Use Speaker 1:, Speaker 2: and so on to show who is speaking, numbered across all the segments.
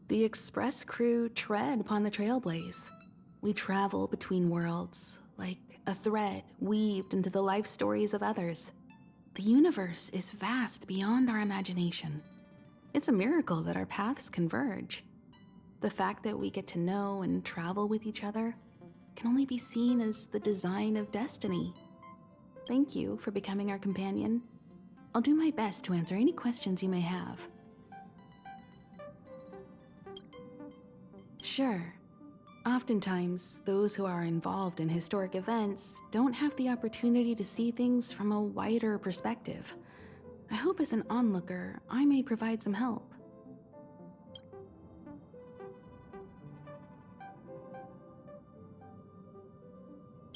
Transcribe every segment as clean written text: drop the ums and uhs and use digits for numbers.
Speaker 1: The express crew tread upon the trailblaze. We travel between worlds, like a thread weaved into the life stories of others. The universe is vast beyond our imagination. It's a miracle that our paths converge. The fact that we get to know and travel with each other can only be seen as the design of destiny. Thank you for becoming our companion. I'll do my best to answer any questions you may have. Sure. Oftentimes, those who are involved in historic events don't have the opportunity to see things from a wider perspective. I hope as an onlooker, I may provide some help.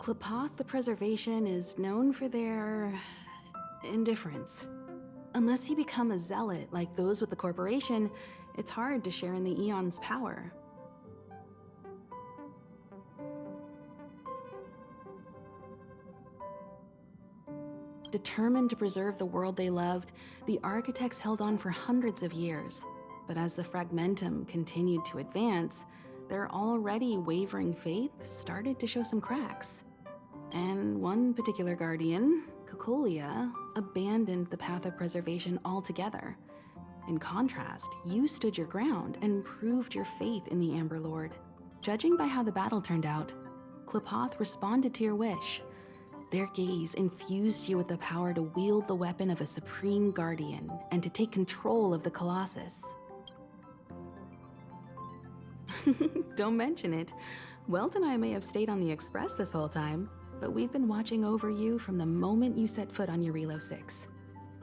Speaker 1: Klapoth the Preservation is known for their indifference. Unless you become a zealot like those with the corporation, it's hard to share in the Eon's power. Determined to preserve the world they loved, the architects held on for hundreds of years. But as the fragmentum continued to advance, their already wavering faith started to show some cracks. And one particular guardian, Cocolia, abandoned the path of preservation altogether. In contrast, you stood your ground and proved your faith in the Amber Lord. Judging by how the battle turned out, Klapoth responded to your wish. Their gaze infused you with the power to wield the weapon of a supreme guardian and to take control of the Colossus. Don't mention it. Welt and I may have stayed on the Express this whole time, but we've been watching over you from the moment you set foot on Eurilo 6.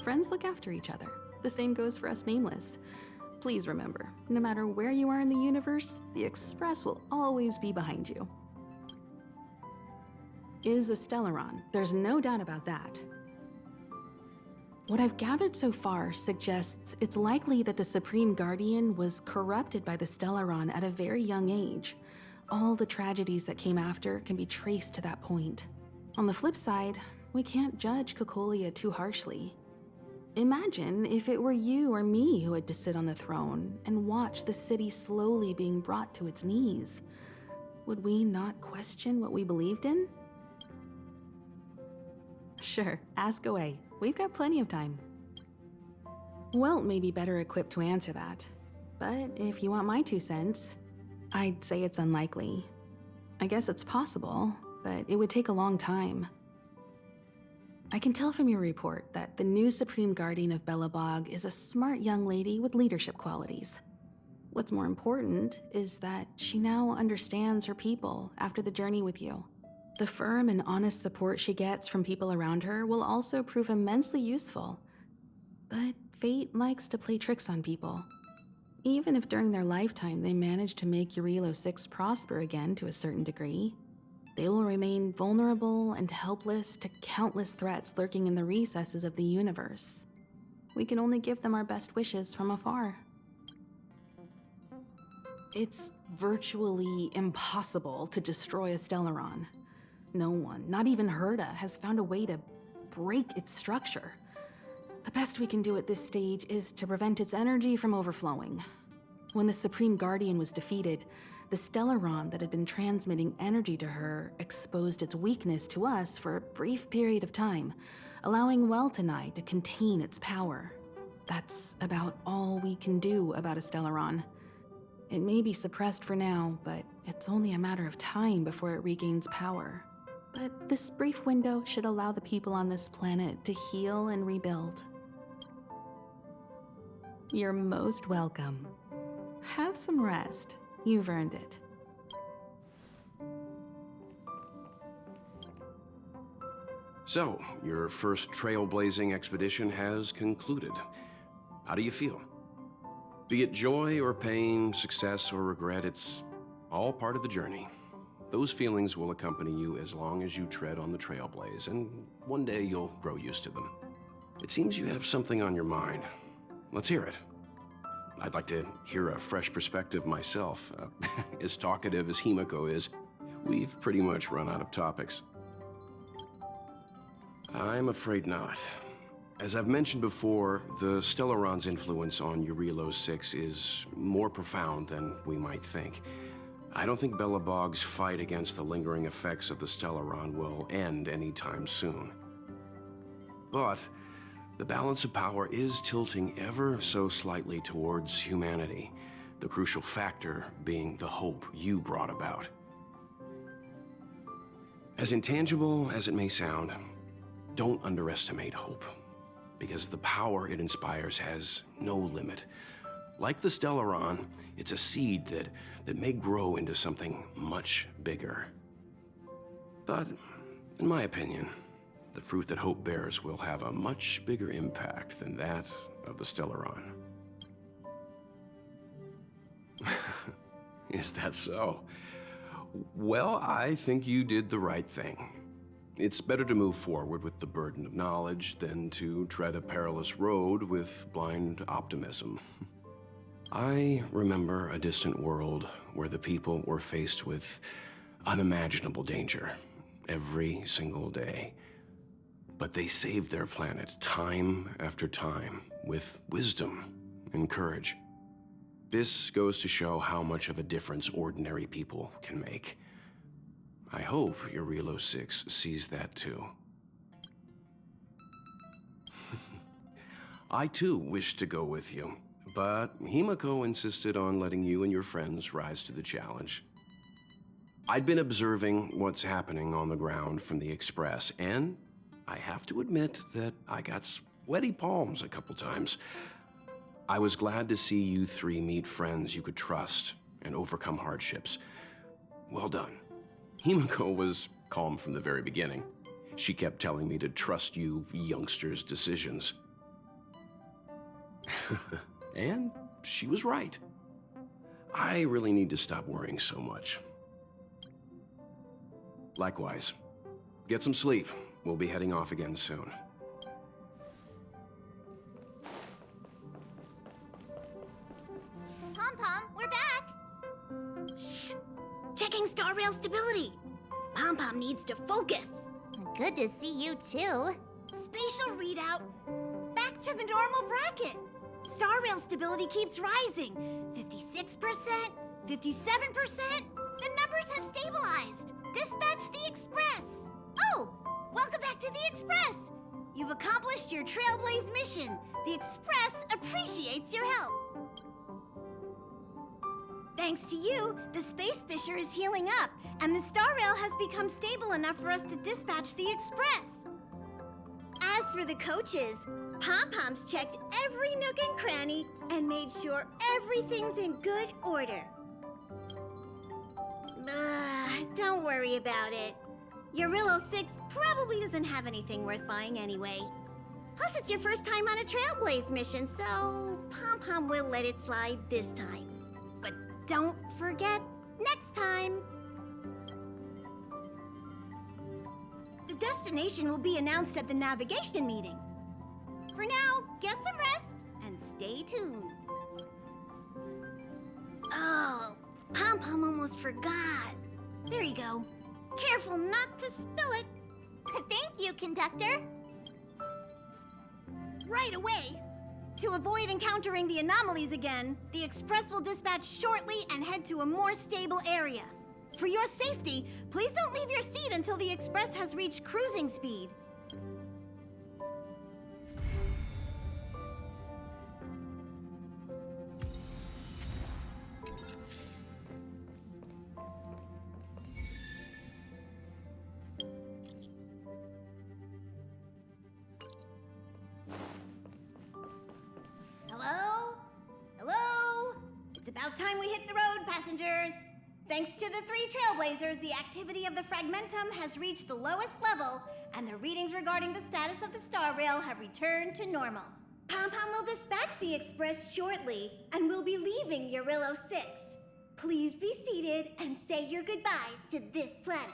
Speaker 1: Friends look after each other. The same goes for us Nameless. Please remember, no matter where you are in the universe, the Express will always be behind you. Is a Stellaron, there's no doubt about that. What I've gathered so far suggests it's likely that the Supreme Guardian was corrupted by the Stellaron at a very young age. All the tragedies that came after can be traced to that point. On the flip side, we can't judge Cocolia too harshly. Imagine if it were you or me who had to sit on the throne and watch the city slowly being brought to its knees. Would we not question what we believed in? Sure, ask away. We've got plenty of time. Welt may be better equipped to answer that, but if you want my 2 cents, I'd say it's unlikely. I guess it's possible, but it would take a long time. I can tell from your report that the new Supreme Guardian of Belobog is a smart young lady with leadership qualities. What's more important is that she now understands her people after the journey with you. The firm and honest support she gets from people around her will also prove immensely useful. But fate likes to play tricks on people. Even if during their lifetime they manage to make Eurilo 6 prosper again to a certain degree, they will remain vulnerable and helpless to countless threats lurking in the recesses of the universe. We can only give them our best wishes from afar. It's virtually impossible to destroy a Stellaron. No one, not even Herda, has found a way to break its structure. The best we can do at this stage is to prevent its energy from overflowing. When the Supreme Guardian was defeated, the Stellaron that had been transmitting energy to her exposed its weakness to us for a brief period of time, allowing Welt and I to contain its power. That's about all we can do about a Stellaron. It may be suppressed for now, but it's only a matter of time before it regains power. But this brief window should allow the people on this planet to heal and rebuild. You're most welcome. Have some rest. You've earned it.
Speaker 2: So, your first trailblazing expedition has concluded. How do you feel? Be it joy or pain, success or regret, it's all part of the journey. Those feelings will accompany you as long as you tread on the trailblaze, and one day you'll grow used to them. It seems you have something on your mind. Let's hear it. I'd like to hear a fresh perspective myself. As talkative as Himiko is, we've pretty much run out of topics. I'm afraid not. As I've mentioned before, the Stellaron's influence on Eurilo 6 is more profound than we might think. I don't think Belobog's fight against the lingering effects of the Stellaron will end anytime soon. But the balance of power is tilting ever so slightly towards humanity, the crucial factor being the hope you brought about. As intangible as it may sound, don't underestimate hope, because the power it inspires has no limit. Like the Stellaron, it's a seed that may grow into something much bigger. But, in my opinion, the fruit that hope bears will have a much bigger impact than that of the Stellaron. Is that so? Well, I think you did the right thing. It's better to move forward with the burden of knowledge than to tread a perilous road with blind optimism. I remember a distant world where the people were faced with unimaginable danger every single day. But they saved their planet time after time with wisdom and courage. This goes to show how much of a difference ordinary people can make. I hope Eurilo 6 sees that too. I too wish to go with you, but Himiko insisted on letting you and your friends rise to the challenge. I'd been observing what's happening on the ground from the Express, and I have to admit that I got sweaty palms a couple times. I was glad to see you three meet friends you could trust and overcome hardships. Well done. Himiko was calm from the very beginning. She kept telling me to trust you youngsters' decisions. And she was right. I really need to stop worrying so much. Likewise. Get some sleep. We'll be heading off again soon.
Speaker 3: needs to focus.
Speaker 4: Good to see you too.
Speaker 3: Spatial readout. Back to the normal bracket. Star rail stability keeps rising. 56%, 57%. The numbers have stabilized. Dispatch the Express. Oh, welcome back to the Express. You've accomplished your Trailblaze mission. The Express appreciates your help. Thanks to you, the space fissure is healing up, and the star rail has become stable enough for us to dispatch the Express. As for the coaches, Pom-Poms checked every nook and cranny and made sure everything's in good order. Don't worry about it. Eurillo 6 probably doesn't have anything worth buying anyway. Plus, it's your first time on a Trailblaze mission, so Pom-Pom will let it slide this time. But don't forget, next time! The destination will be announced at the navigation meeting. For now, get some rest and stay tuned. Oh, Pom-Pom almost forgot. There you go. Careful not to spill it.
Speaker 4: Thank you, conductor.
Speaker 3: Right away. To avoid encountering the anomalies again, the Express will dispatch shortly and head to a more stable area. For your safety, please don't leave your seat until the Express has reached cruising speed. Hello? Hello? It's about time we hit the road, passengers. Thanks to the 3 Trailblazers, the activity of the Fragmentum has reached the lowest level, and the readings regarding the status of the star rail have returned to normal. Pom-Pom will dispatch the Express shortly, and we'll be leaving Eurillo 6. Please be seated and say your goodbyes to this planet.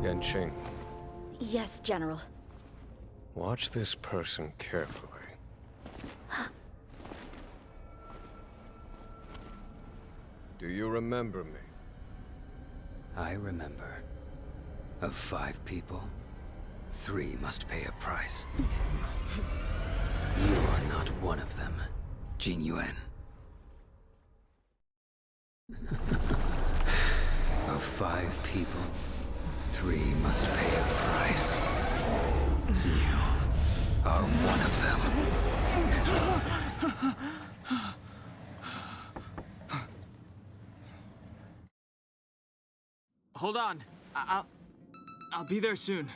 Speaker 5: Yanqing,
Speaker 3: Yes, General.
Speaker 5: watch this person carefully. Do you remember me?
Speaker 6: I remember. Of 5 people, 3 must pay a price. You are not one of them, Jin Yuan. Of 5 people, 3 must pay a price. You are one of them.
Speaker 7: Hold on. I'll be there soon.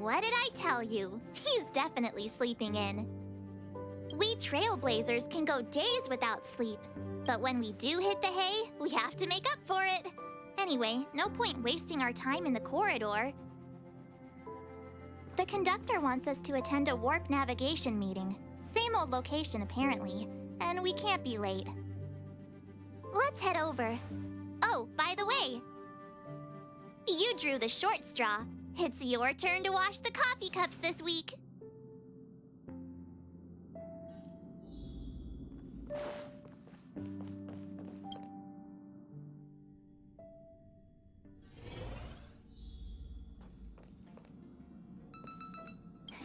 Speaker 4: What did I tell you? He's definitely sleeping in. We trailblazers can go days without sleep, but when we do hit the hay, we have to make up for it. Anyway, no point wasting our time in the corridor. The conductor wants us to attend a warp navigation meeting. Same old location, apparently, and we can't be late. Let's head over. Oh, by the way, you drew the short straw. It's your turn to wash the coffee cups this week.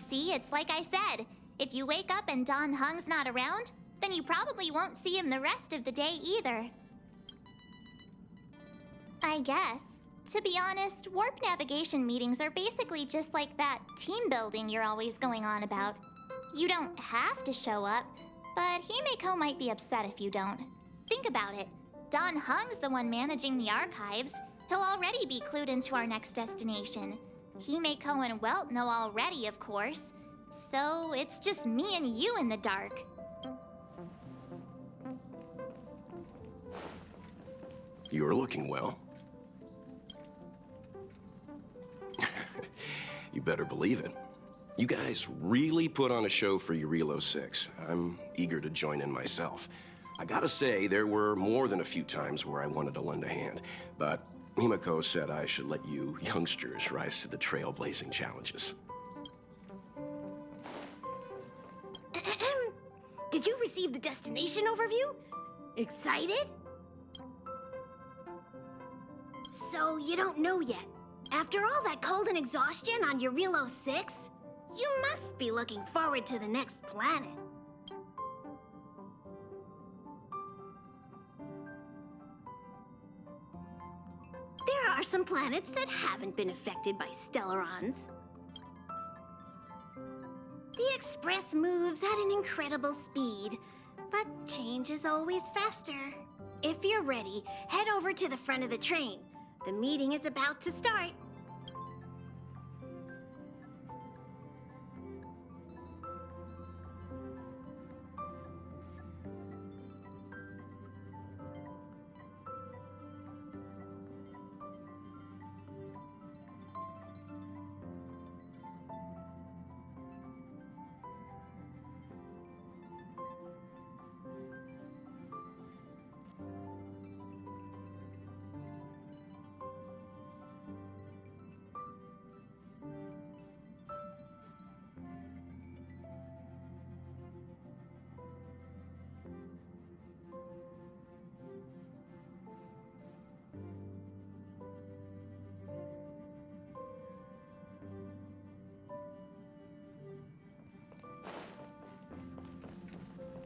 Speaker 4: See, it's like I said. If you wake up and Don Hung's not around, then you probably won't see him the rest of the day either. I guess. To be honest, warp navigation meetings are basically just like that team building you're always going on about. You don't have to show up, but Himeko might be upset if you don't. Think about it. Don Hung's the one managing the archives. He'll already be clued into our next destination. Himeko and Welt know already, of course. So it's just me and you in the dark.
Speaker 2: You're looking well. You better believe it. You guys really put on a show for Eurilo 6. I'm eager to join in myself. I gotta say, there were more than a few times where I wanted to lend a hand, but Himeko said I should let you youngsters rise to the trailblazing challenges.
Speaker 3: Did you receive the destination overview? Excited? So you don't know yet. After all that cold and exhaustion on Eurilo 6, you must be looking forward to the next planet. There are some planets that haven't been affected by Stellarons. The Express moves at an incredible speed, but change is always faster. If you're ready, head over to the front of the train. The meeting is about to start.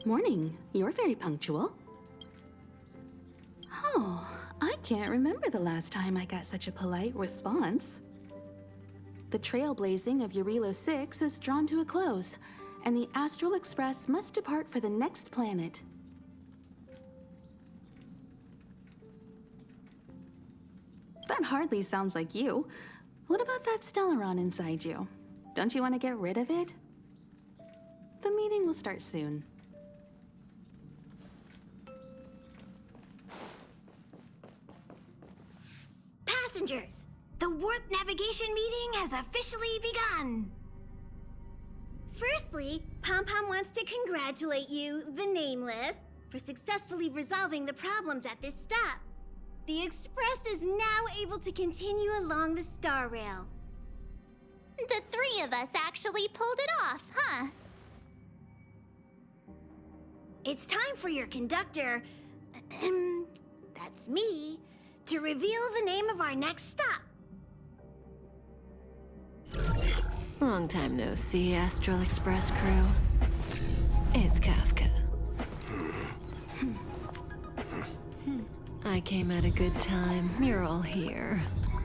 Speaker 1: Morning. You're very punctual. Oh, I can't remember the last time I got such a polite response. The trailblazing of Eurilo 6 is drawn to a close, and the Astral Express must depart for the next planet. That hardly sounds like you. What about that Stellaron inside you? Don't you want to get rid of it? The meeting will start soon.
Speaker 3: Passengers, the warp navigation meeting has officially begun. Firstly, Pom-Pom wants to congratulate you, the Nameless, for successfully resolving the problems at this stop. The Express is now able to continue along the Star Rail.
Speaker 4: The three of us actually pulled it off, huh?
Speaker 3: It's time for your conductor, that's me, to reveal the name of our next stop.
Speaker 8: Long time no see, Astral Express crew. It's Kafka. I came at a good time. You're all here.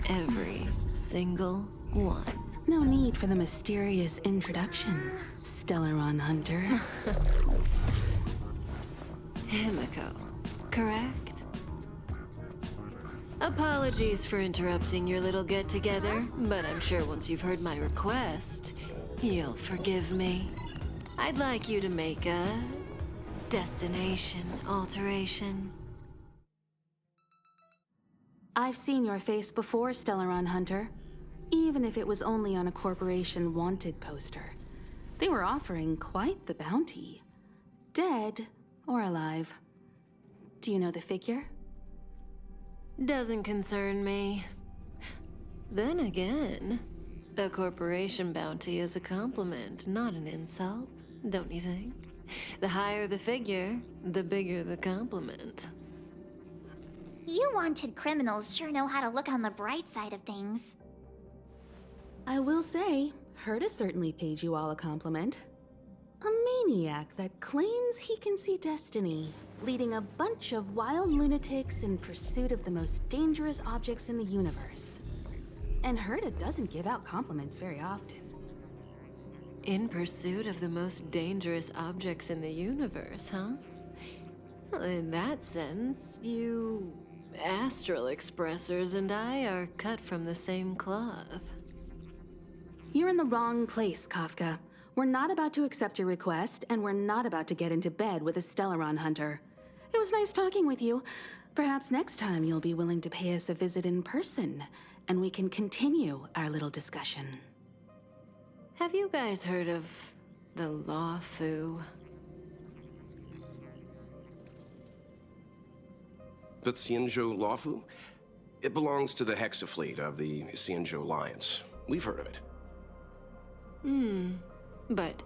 Speaker 8: Every single one.
Speaker 1: No need for the mysterious introduction, Stellaron Hunter.
Speaker 8: Himeko, correct? Apologies for interrupting your little get-together, but I'm sure once you've heard my request, you'll forgive me. I'd like you to make a destination alteration.
Speaker 1: I've seen your face before, Stellaron Hunter. Even if it was only on a corporation wanted poster. They were offering quite the bounty. Dead or alive. Do you know the figure?
Speaker 8: Doesn't concern me. Then again, a corporation bounty is a compliment, not an insult, don't you think? The higher the figure, the bigger the compliment.
Speaker 4: You wanted criminals sure know how to look on the bright side of things.
Speaker 1: I will say, Herta certainly paid you all a compliment. A maniac that claims he can see destiny, leading a bunch of wild lunatics in pursuit of the most dangerous objects in the universe. And Herta doesn't give out compliments very often.
Speaker 8: In pursuit of the most dangerous objects in the universe, huh? Well, in that sense, you astral expressors and I are cut from the same cloth.
Speaker 1: You're in the wrong place, Kafka. We're not about to accept your request, and we're not about to get into bed with a Stellaron Hunter. It was nice talking with you. Perhaps next time you'll be willing to pay us a visit in person, and we can continue our little discussion.
Speaker 8: Have you guys heard of the Law Fu?
Speaker 2: The Xianzhou Lawfu? It belongs to the Hexafleet of the Xianzhou Alliance. We've heard of it.
Speaker 8: But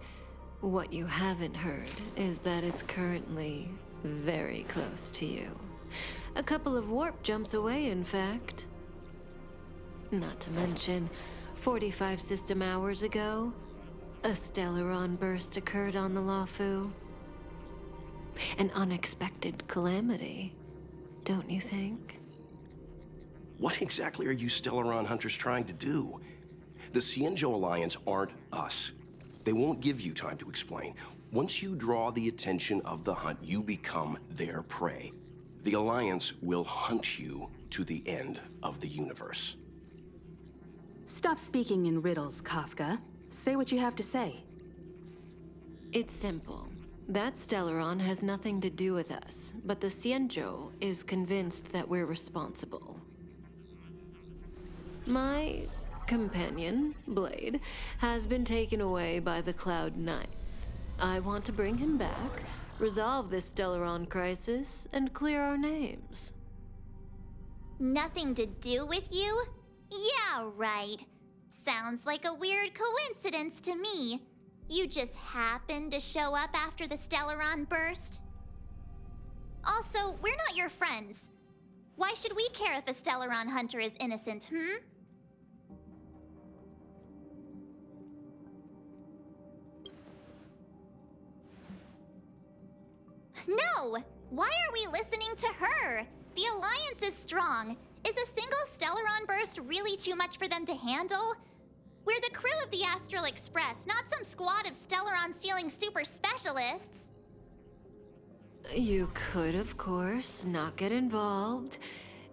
Speaker 8: what you haven't heard is that it's currently very close to you. A couple of warp jumps away, in fact. Not to mention, 45 system hours ago, a Stellaron burst occurred on the Lawfu. An unexpected calamity, don't you think?
Speaker 2: What exactly are you Stellaron Hunters trying to do? The Xianzhou Alliance aren't us. They won't give you time to explain. Once you draw the attention of the hunt, you become their prey. The Alliance will hunt you to the end of the universe.
Speaker 1: Stop speaking in riddles, Kafka. Say what you have to say.
Speaker 8: It's simple. That Stellaron has nothing to do with us, but the Xianzhou is convinced that we're responsible. My companion, Blade, has been taken away by the Cloud Knights. I want to bring him back, resolve this Stellaron crisis, and clear our names.
Speaker 4: Nothing to do with you? Yeah, right. Sounds like a weird coincidence to me. You just happened to show up after the Stellaron burst? Also, we're not your friends. Why should we care if a Stellaron hunter is innocent, No! Why are we listening to her? The Alliance is strong. Is a single Stellaron burst really too much for them to handle? We're the crew of the Astral Express, not some squad of Stellaron-stealing super specialists.
Speaker 8: You could, of course, not get involved.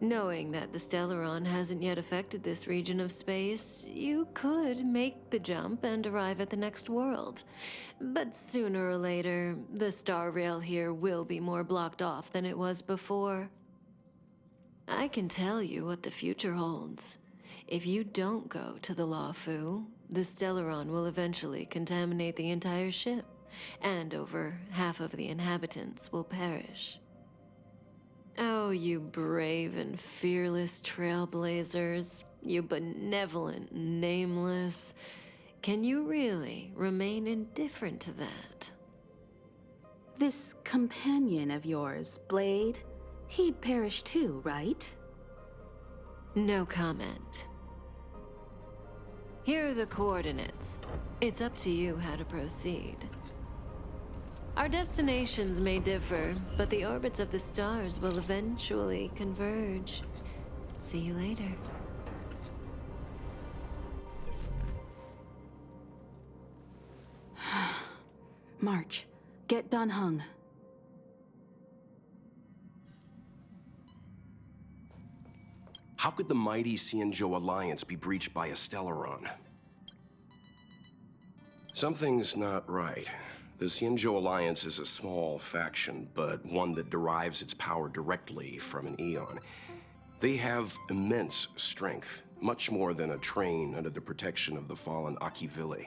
Speaker 8: Knowing that the Stellaron hasn't yet affected this region of space, you could make the jump and arrive at the next world. But sooner or later, the star rail here will be more blocked off than it was before. I can tell you what the future holds. If you don't go to the Lawfu, the Stellaron will eventually contaminate the entire ship, and over half of the inhabitants will perish. Oh, you brave and fearless trailblazers, you benevolent nameless. Can you really remain indifferent to that?
Speaker 1: This companion of yours, Blade, he'd perish too, right?
Speaker 8: No comment. Here are the coordinates. It's up to you how to proceed. Our destinations may differ, but the orbits of the stars will eventually converge. See you later.
Speaker 1: March, get Dan Heng.
Speaker 2: How could the mighty Xianzhou Alliance be breached by a Stellaron? Something's not right. The Xianzhou Alliance is a small faction, but one that derives its power directly from an Eon. They have immense strength, much more than a train under the protection of the fallen Akivili.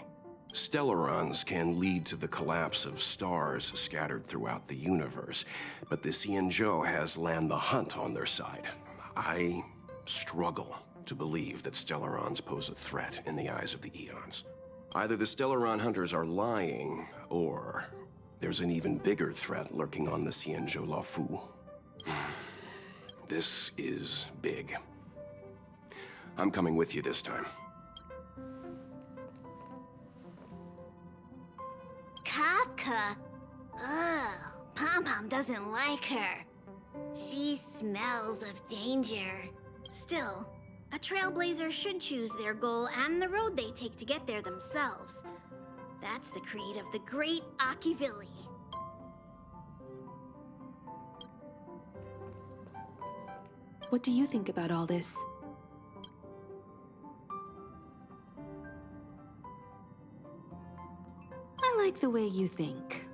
Speaker 2: Stellarons can lead to the collapse of stars scattered throughout the universe, but the Xianzhou has Land the Hunt on their side. I struggle to believe that Stellarons pose a threat in the eyes of the Eons. Either the Stellaron hunters are lying, or there's an even bigger threat lurking on the Xianzhou Lafu. This is big. I'm coming with you this time.
Speaker 3: Kafka? Ugh, Pom-Pom doesn't like her. She smells of danger. Still, a trailblazer should choose their goal and the road they take to get there themselves. That's the creed of the great Akivili.
Speaker 1: What do you think about all this? I like the way you think.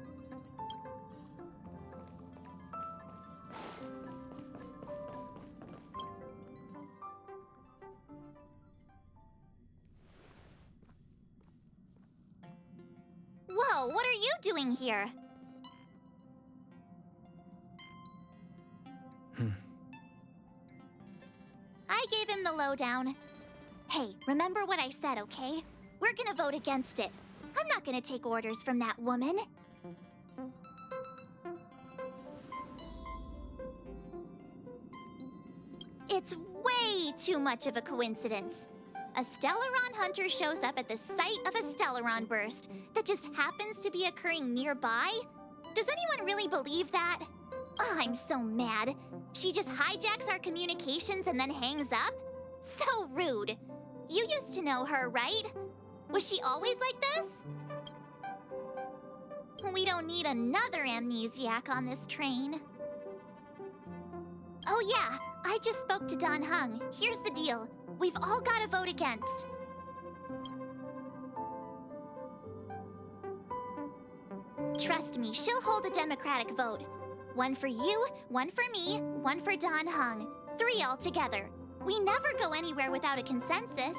Speaker 4: Whoa, what are you doing here? I gave him the lowdown. Hey, remember what I said, okay? We're gonna vote against it. I'm not gonna take orders from that woman. It's way too much of a coincidence. A Stellaron hunter shows up at the site of a Stellaron burst that just happens to be occurring nearby? Does anyone really believe that? Oh, I'm so mad. She just hijacks our communications and then hangs up? So rude. You used to know her, right? Was she always like this? We don't need another amnesiac on this train. Oh yeah, I just spoke to Don Hung. Here's the deal. We've all got to vote against. Trust me, she'll hold a democratic vote. One for you, one for me, one for Don Hung. 3 altogether. We never go anywhere without a consensus.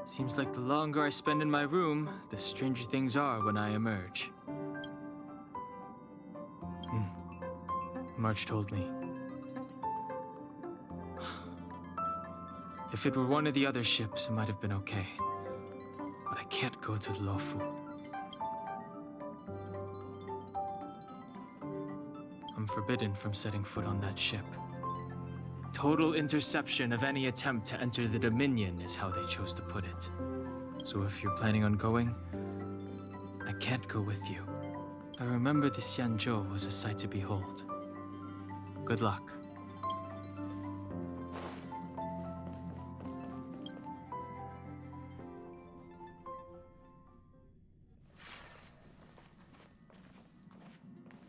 Speaker 7: Seems like the longer I spend in my room, the stranger things are when I emerge. March told me. If it were one of the other ships, it might have been okay. But I can't go to Lofu. I'm forbidden from setting foot on that ship. Total interception of any attempt to enter the Dominion is how they chose to put it. So if you're planning on going, I can't go with you. I remember the Xianzhou was a sight to behold. Good luck.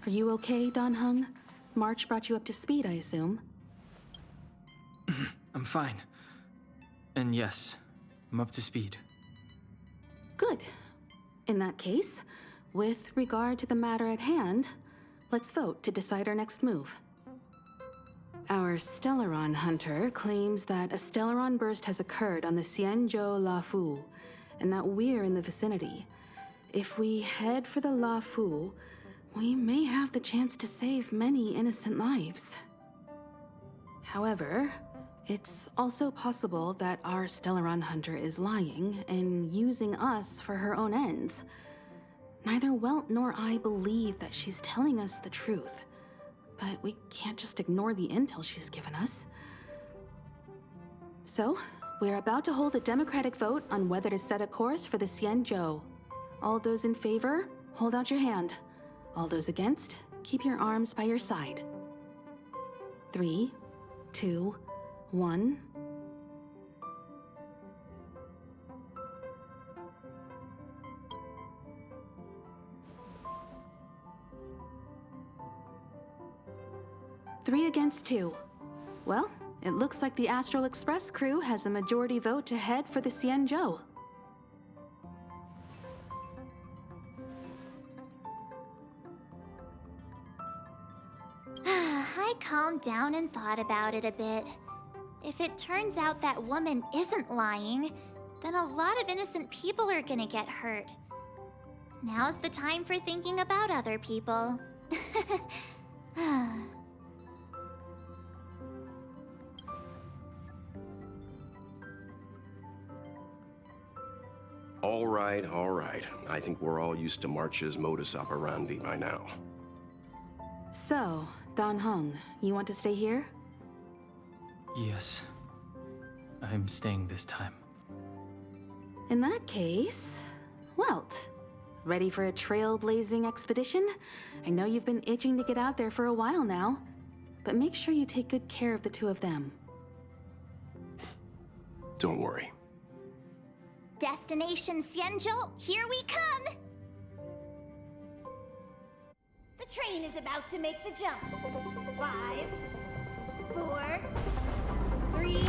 Speaker 1: Are you okay, Don Hung? March brought you up to speed, I assume.
Speaker 7: I'm fine. And yes, I'm up to speed.
Speaker 1: Good. In that case, with regard to the matter at hand, let's vote to decide our next move. Our Stellaron hunter claims that a Stellaron burst has occurred on the Xianzhou Lafu, and that we're in the vicinity. If we head for the Lafu, we may have the chance to save many innocent lives. However, it's also possible that our Stellaron hunter is lying and using us for her own ends. Neither Welt nor I believe that she's telling us the truth, but we can't just ignore the intel she's given us. So, we're about to hold a democratic vote on whether to set a course for the Xianzhou. All those in favor, hold out your hand. All those against, keep your arms by your side. 3, 2, 1. 3 against 2. Well, it looks like the Astral Express crew has a majority vote to head for the Xianzhou.
Speaker 4: I calmed down and thought about it a bit. If it turns out that woman isn't lying, then a lot of innocent people are gonna get hurt. Now's the time for thinking about other people.
Speaker 2: All right, all right. I think we're all used to March's modus operandi by now.
Speaker 1: So, Dan Heng, you want to stay here?
Speaker 7: Yes. I'm staying this time.
Speaker 1: In that case, Welt, ready for a trailblazing expedition? I know you've been itching to get out there for a while now, but make sure you take good care of the two of them.
Speaker 2: Don't worry.
Speaker 4: Destination Xianzhou, here we come!
Speaker 3: The train is about to make the jump. 5, 4, 3, 2,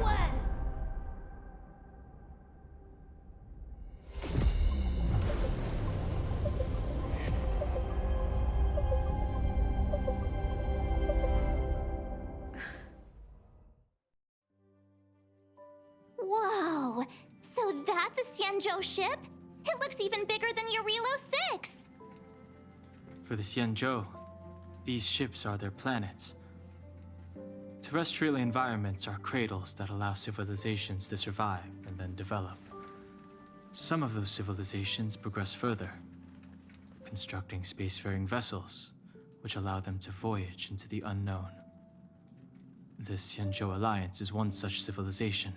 Speaker 3: 1.
Speaker 4: Whoa! So that's a Xianzhou ship? It looks even bigger than Eurilo 6!
Speaker 7: For the Xianzhou, these ships are their planets. Terrestrial environments are cradles that allow civilizations to survive and then develop. Some of those civilizations progress further, constructing spacefaring vessels, which allow them to voyage into the unknown. The Xianzhou Alliance is one such civilization.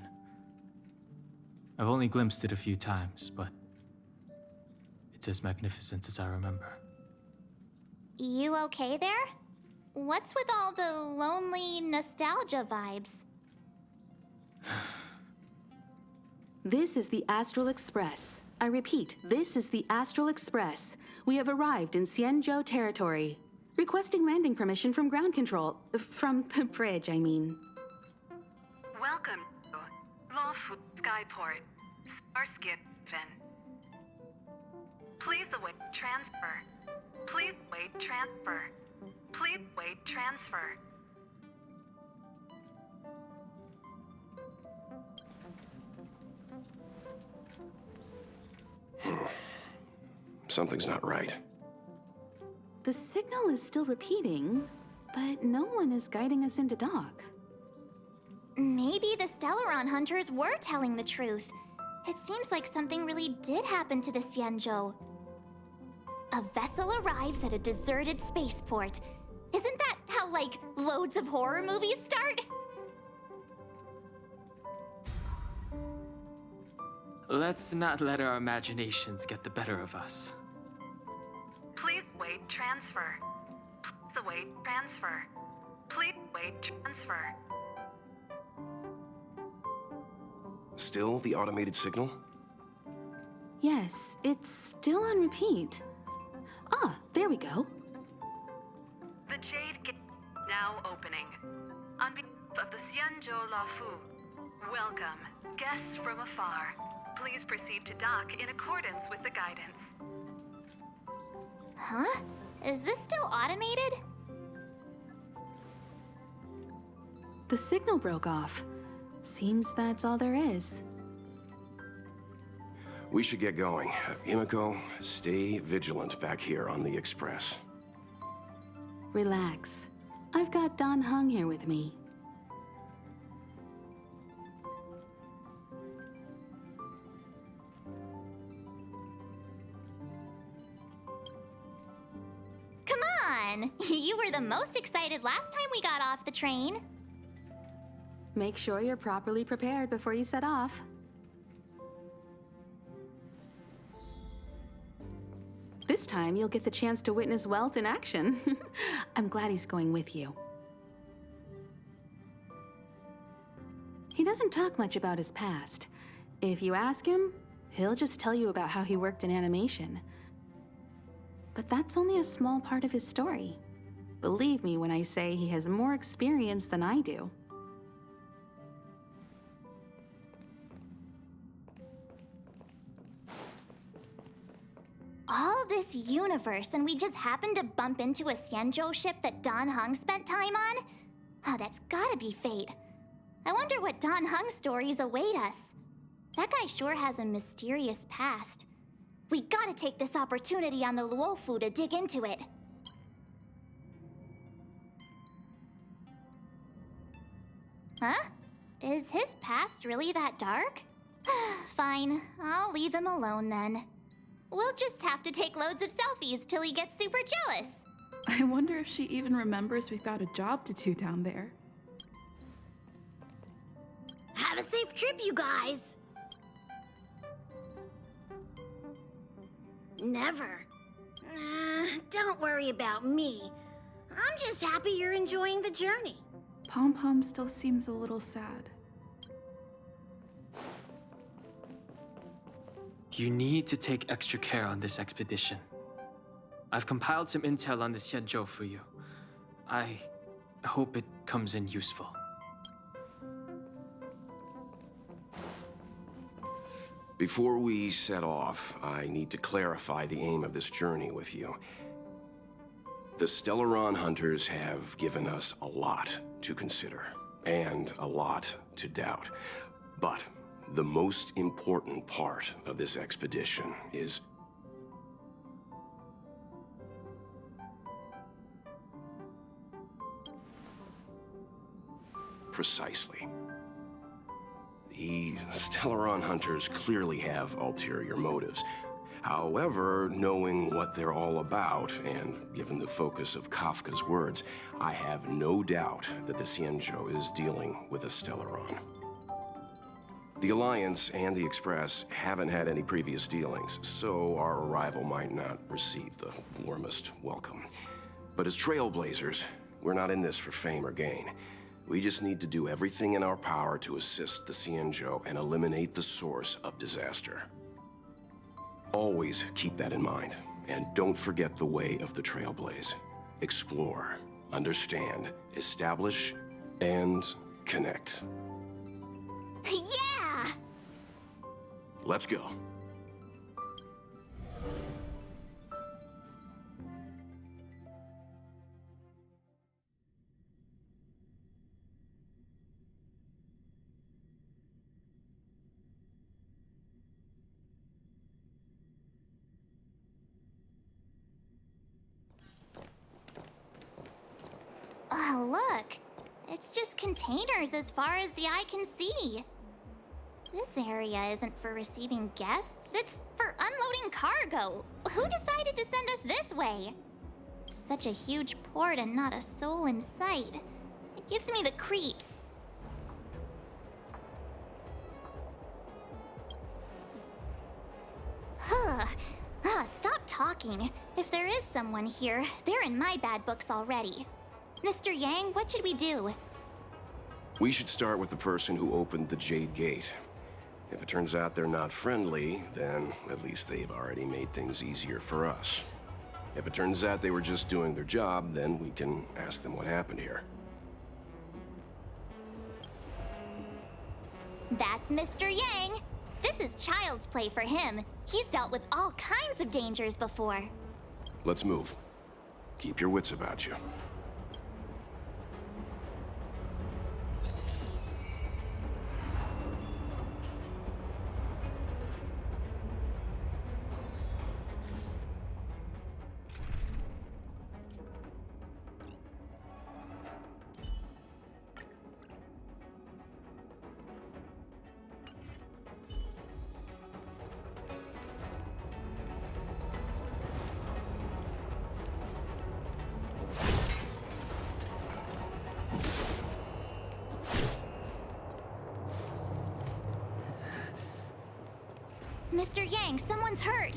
Speaker 7: I've only glimpsed it a few times, but it's as magnificent as I remember.
Speaker 4: You okay there? What's with all the lonely nostalgia vibes?
Speaker 1: This is the Astral Express. I repeat, this is the Astral Express. We have arrived in Xianzhou territory. Requesting landing permission from ground control. From the bridge, I mean.
Speaker 9: Welcome to Lawfu Skyport, Starskin. Please await transfer. Please wait transfer. Please wait transfer.
Speaker 2: Something's not right.
Speaker 1: The signal is still repeating, but no one is guiding us into dock.
Speaker 4: Maybe the Stellaron hunters were telling the truth. It seems like something really did happen to the Xianzhou. A vessel arrives at a deserted spaceport. Isn't that how, like, loads of horror movies start?
Speaker 7: Let's not let our imaginations get the better of us.
Speaker 9: Please wait transfer. Please await transfer. Please wait transfer.
Speaker 2: Still the automated signal?
Speaker 1: Yes, it's still on repeat. Ah, there we go.
Speaker 9: The Jade Gate now opening. On behalf of the Xianzhou Lawfu, welcome, guests from afar. Please proceed to dock in accordance with the guidance.
Speaker 4: Huh? Is this still automated?
Speaker 1: The signal broke off. Seems that's all there is.
Speaker 2: We should get going. Himiko, stay vigilant back here on the Express.
Speaker 1: Relax. I've got Dan Heng here with me.
Speaker 4: Come on! You were the most excited last time we got off the train.
Speaker 1: Make sure you're properly prepared before you set off. This time, you'll get the chance to witness Welt in action. I'm glad he's going with you. He doesn't talk much about his past. If you ask him, he'll just tell you about how he worked in animation. But that's only a small part of his story. Believe me when I say he has more experience than I do.
Speaker 4: All this universe, and we just happened to bump into a Xianzhou ship that Dan Heng spent time on? Oh, that's gotta be fate. I wonder what Dan Heng's stories await us. That guy sure has a mysterious past. We gotta take this opportunity on the Luofu to dig into it. Huh? Is his past really that dark? Fine, I'll leave him alone then. We'll just have to take loads of selfies till he gets super jealous.
Speaker 10: I wonder if she even remembers we've got a job to do down there.
Speaker 3: Have a safe trip, you guys! Never. Don't worry about me. I'm just happy you're enjoying the journey.
Speaker 10: Pom Pom still seems a little sad.
Speaker 7: You need to take extra care on this expedition. I've compiled some intel on the Xianzhou for you. I hope it comes in useful.
Speaker 2: Before we set off, I need to clarify the aim of this journey with you. The Stellaron hunters have given us a lot to consider, and a lot to doubt. But the most important part of this expedition is... precisely. The Stellaron hunters clearly have ulterior motives. However, knowing what they're all about, and given the focus of Kafka's words, I have no doubt that the Xianzhou is dealing with a Stellaron. The Alliance and the Express haven't had any previous dealings, so our arrival might not receive the warmest welcome. But as trailblazers, we're not in this for fame or gain. We just need to do everything in our power to assist the Xianzhou and eliminate the source of disaster. Always keep that in mind, and don't forget the way of the Trailblaze. Explore, understand, establish, and connect.
Speaker 4: Yeah!
Speaker 2: Let's go.
Speaker 4: Oh, look. It's just containers as far as the eye can see. This area isn't for receiving guests, it's for unloading cargo. Who decided to send us this way? Such a huge port and not a soul in sight. It gives me the creeps. Huh. Stop talking. If there is someone here, they're in my bad books already. Mr. Yang, what should we do?
Speaker 2: We should start with the person who opened the Jade Gate. If it turns out they're not friendly, then at least they've already made things easier for us. If it turns out they were just doing their job, then we can ask them what happened here.
Speaker 4: That's Mr. Yang. This is child's play for him. He's dealt with all kinds of dangers before.
Speaker 2: Let's move. Keep your wits about you.
Speaker 4: Mr. Yang, someone's hurt.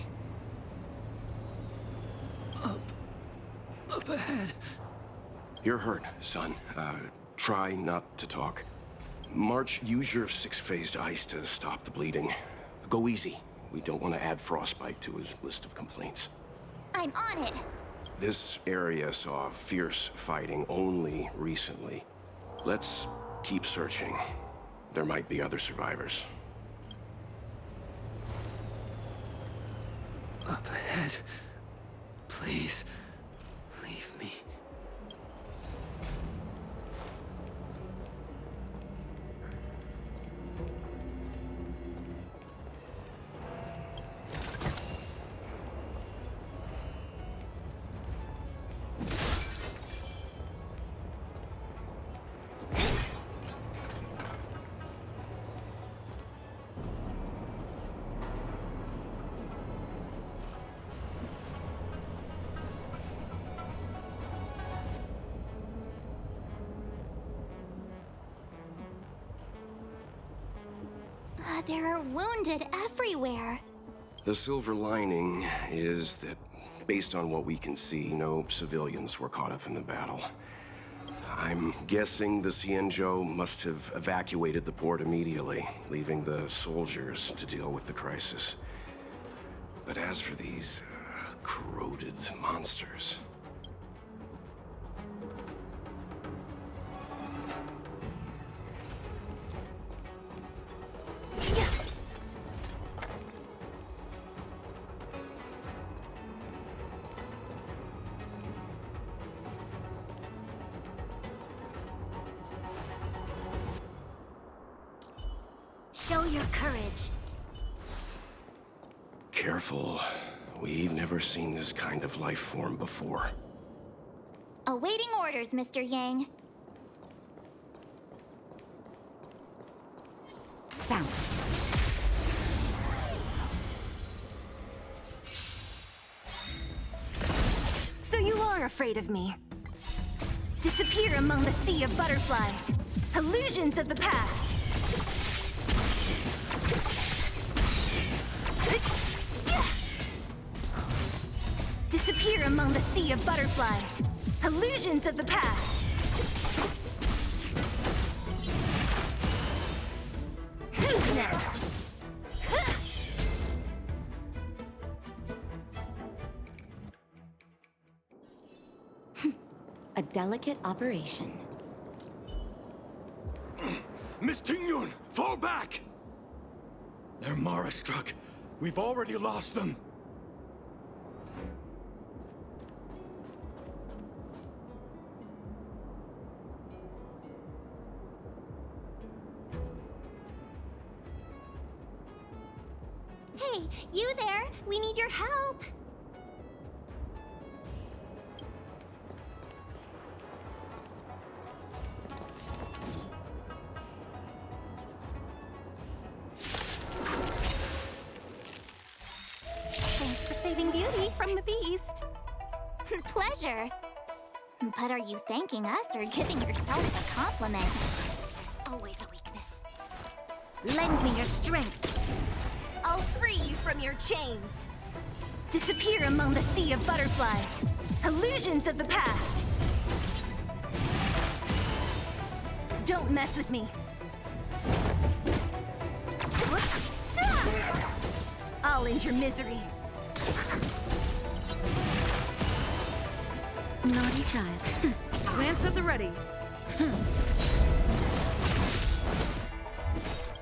Speaker 6: Up ahead.
Speaker 2: You're hurt, son. Try not to talk. March, use your six-phased ice to stop the bleeding. Go easy. We don't want to add frostbite to his list of complaints.
Speaker 4: I'm on it.
Speaker 2: This area saw fierce fighting only recently. Let's keep searching. There might be other survivors.
Speaker 6: Up ahead. Please, leave me.
Speaker 4: There are wounded everywhere.
Speaker 2: The silver lining is that, based on what we can see, no civilians were caught up in the battle. I'm guessing the Xianzhou must have evacuated the port immediately, leaving the soldiers to deal with the crisis. But as for these corroded monsters...
Speaker 3: Show your courage.
Speaker 2: Careful. We've never seen this kind of life form before.
Speaker 4: Awaiting orders, Mr. Yang.
Speaker 3: Found. So you are afraid of me. Disappear among the sea of butterflies. Illusions of the past. Disappear among the sea of butterflies. Illusions of the past. Who's next?
Speaker 11: A delicate operation.
Speaker 12: Miss Tingyun, fall back! They're Mara struck. We've already lost them.
Speaker 3: Hey, you there? We need your help. Thanks for saving Beauty from the beast.
Speaker 4: Pleasure. But are you thanking us or giving yourself a compliment?
Speaker 3: There's always a weakness. Lend me your strength. I'll free you from your chains. Disappear among the sea of butterflies. Illusions of the past. Don't mess with me. I'll end your misery.
Speaker 11: Naughty child.
Speaker 10: Lance at the ready.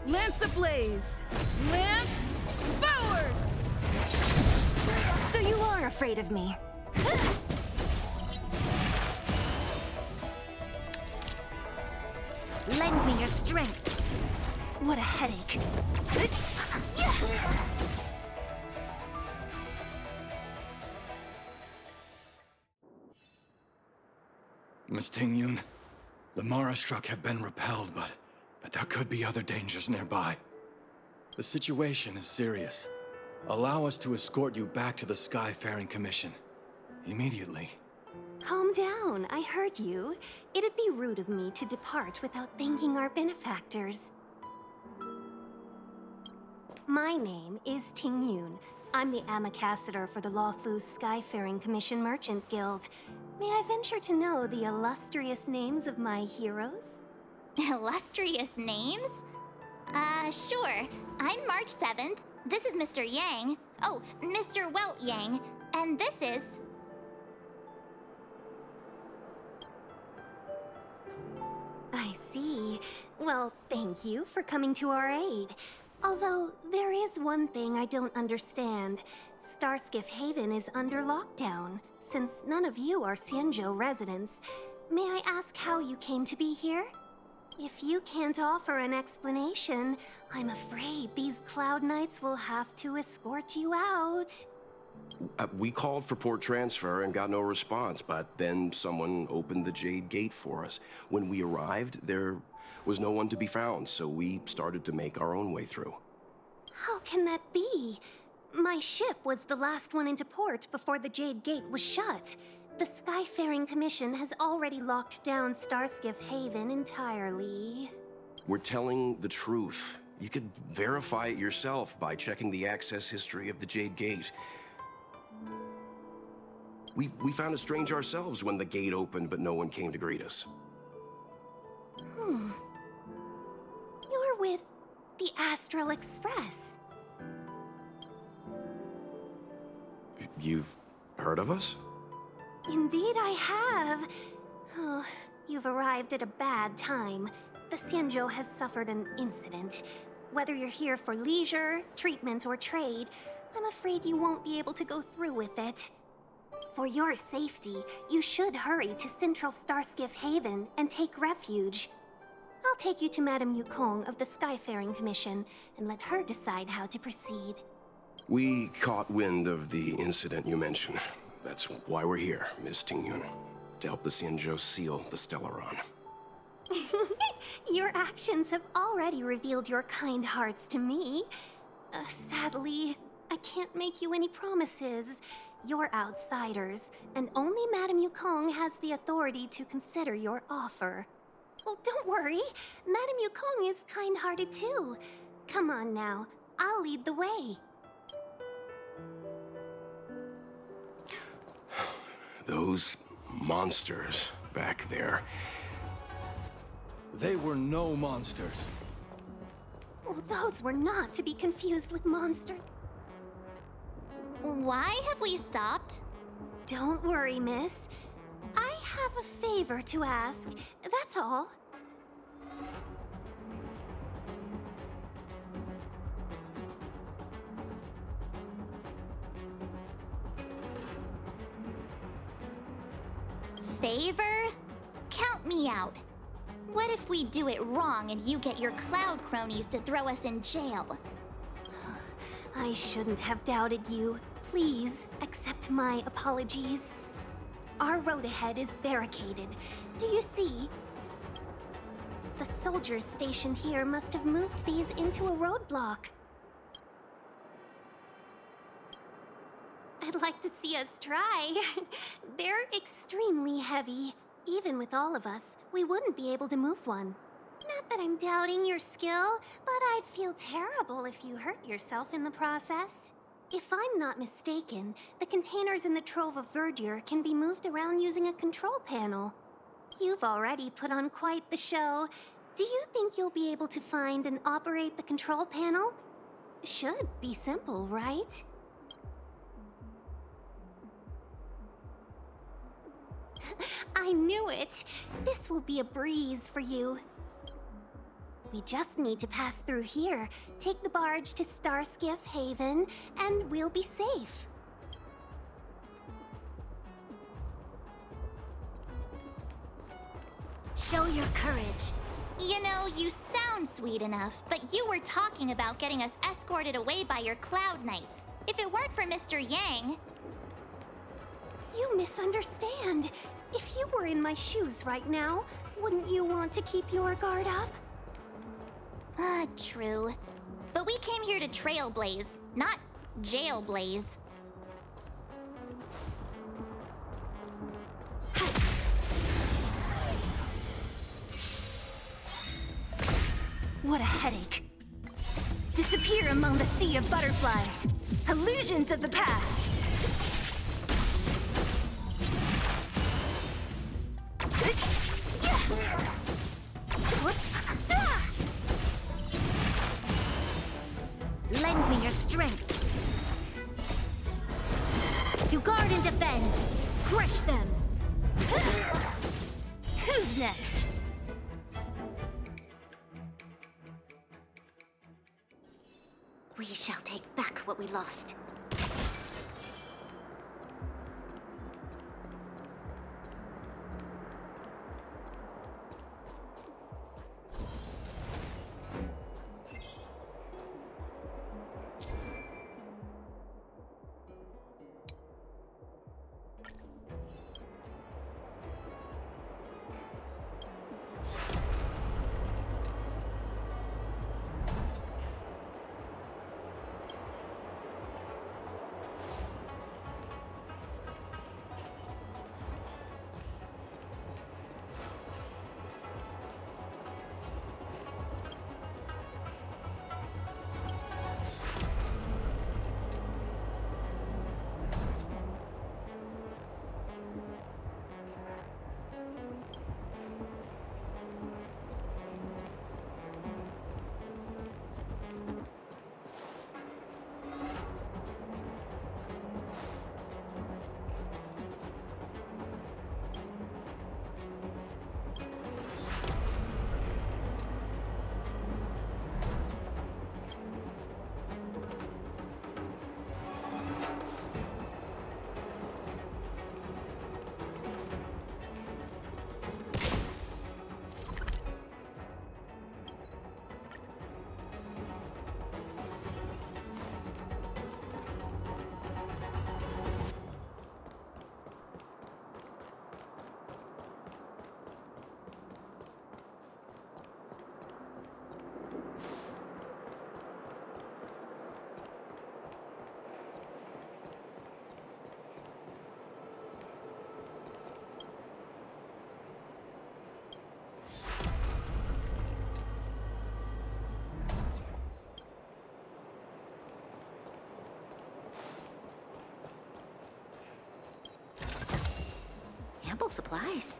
Speaker 10: Lance ablaze. Lance forward!
Speaker 3: So you are afraid of me. Lend me your strength. What a headache.
Speaker 12: Miss Tingyun, the Mara struck have been repelled, but there could be other dangers nearby. The situation is serious. Allow us to escort you back to the Skyfaring Commission. Immediately.
Speaker 3: Calm down, I heard you. It'd be rude of me to depart without thanking our benefactors. My name is Ting Yun. I'm the ambassador for the Lawfu Skyfaring Commission Merchant Guild. May I venture to know the illustrious names of my heroes?
Speaker 4: Illustrious names? Sure. I'm March 7th. This is Mr. Yang. Oh, Mr. Welt Yang. And this is...
Speaker 13: I see. Well, thank you for coming to our aid. Although, there is one thing I don't understand. Starskiff Haven is under lockdown. Since none of you are Xianzhou residents, may I ask how you came to be here? If you can't offer an explanation, I'm afraid these Cloud Knights will have to escort you out.
Speaker 2: We called for port transfer and got no response, but then someone opened the Jade Gate for us. When we arrived, there was no one to be found, so we started to make our own way through.
Speaker 13: How can that be? My ship was the last one into port before the Jade Gate was shut. The Skyfaring Commission has already locked down Starskiff Haven entirely.
Speaker 2: We're telling the truth. You could verify it yourself by checking the access history of the Jade Gate. We found it strange ourselves when the gate opened, but no one came to greet us.
Speaker 13: You're with the Astral Express.
Speaker 2: You've heard of us?
Speaker 13: Indeed I have. Oh, you've arrived at a bad time. The Xianzhou has suffered an incident. Whether you're here for leisure, treatment, or trade, I'm afraid you won't be able to go through with it. For your safety, you should hurry to Central Starskiff Haven and take refuge. I'll take you to Madame Yukong of the Skyfaring Commission and let her decide how to proceed.
Speaker 2: We caught wind of the incident you mentioned. That's why we're here, Miss Tingyun, to help the Xianzhou seal the Stellaron.
Speaker 13: Your actions have already revealed your kind hearts to me. Sadly, I can't make you any promises. You're outsiders, and only Madame Yukong has the authority to consider your offer. Oh, don't worry. Madame Yukong is kind-hearted too. Come on now, I'll lead the way.
Speaker 2: Those monsters back there.
Speaker 12: They were no monsters.
Speaker 13: Oh, those were not to be confused with monsters.
Speaker 4: Why have we stopped?
Speaker 13: Don't worry, miss. I have a favor to ask, that's all.
Speaker 4: Favor? Count me out. What if we do it wrong and you get your cloud cronies to throw us in jail?
Speaker 13: I shouldn't have doubted you. Please, accept my apologies. Our road ahead is barricaded. Do you see? The soldiers stationed here must have moved these into a roadblock. I'd like to see us try. They're extremely heavy. Even with all of us, we wouldn't be able to move one. Not that I'm doubting your skill, but I'd feel terrible if you hurt yourself in the process. If I'm not mistaken, the containers in the Trove of Verdure can be moved around using a control panel. You've already put on quite the show. Do you think you'll be able to find and operate the control panel? Should be simple, right? I knew it! This will be a breeze for you. We just need to pass through here, take the barge to Starskiff Haven, and we'll be safe.
Speaker 4: Show your courage. You know, you sound sweet enough, but you were talking about getting us escorted away by your Cloud Knights. If it weren't for Mr. Yang...
Speaker 13: You misunderstand. If you were in my shoes right now, wouldn't you want to keep your guard up?
Speaker 4: True. But we came here to trailblaze, not jailblaze.
Speaker 13: What a headache. Disappear among the sea of butterflies. Illusions of the past. Lend me your strength. To guard and defend. Crush them. Who's next?
Speaker 11: we lost. Ample supplies.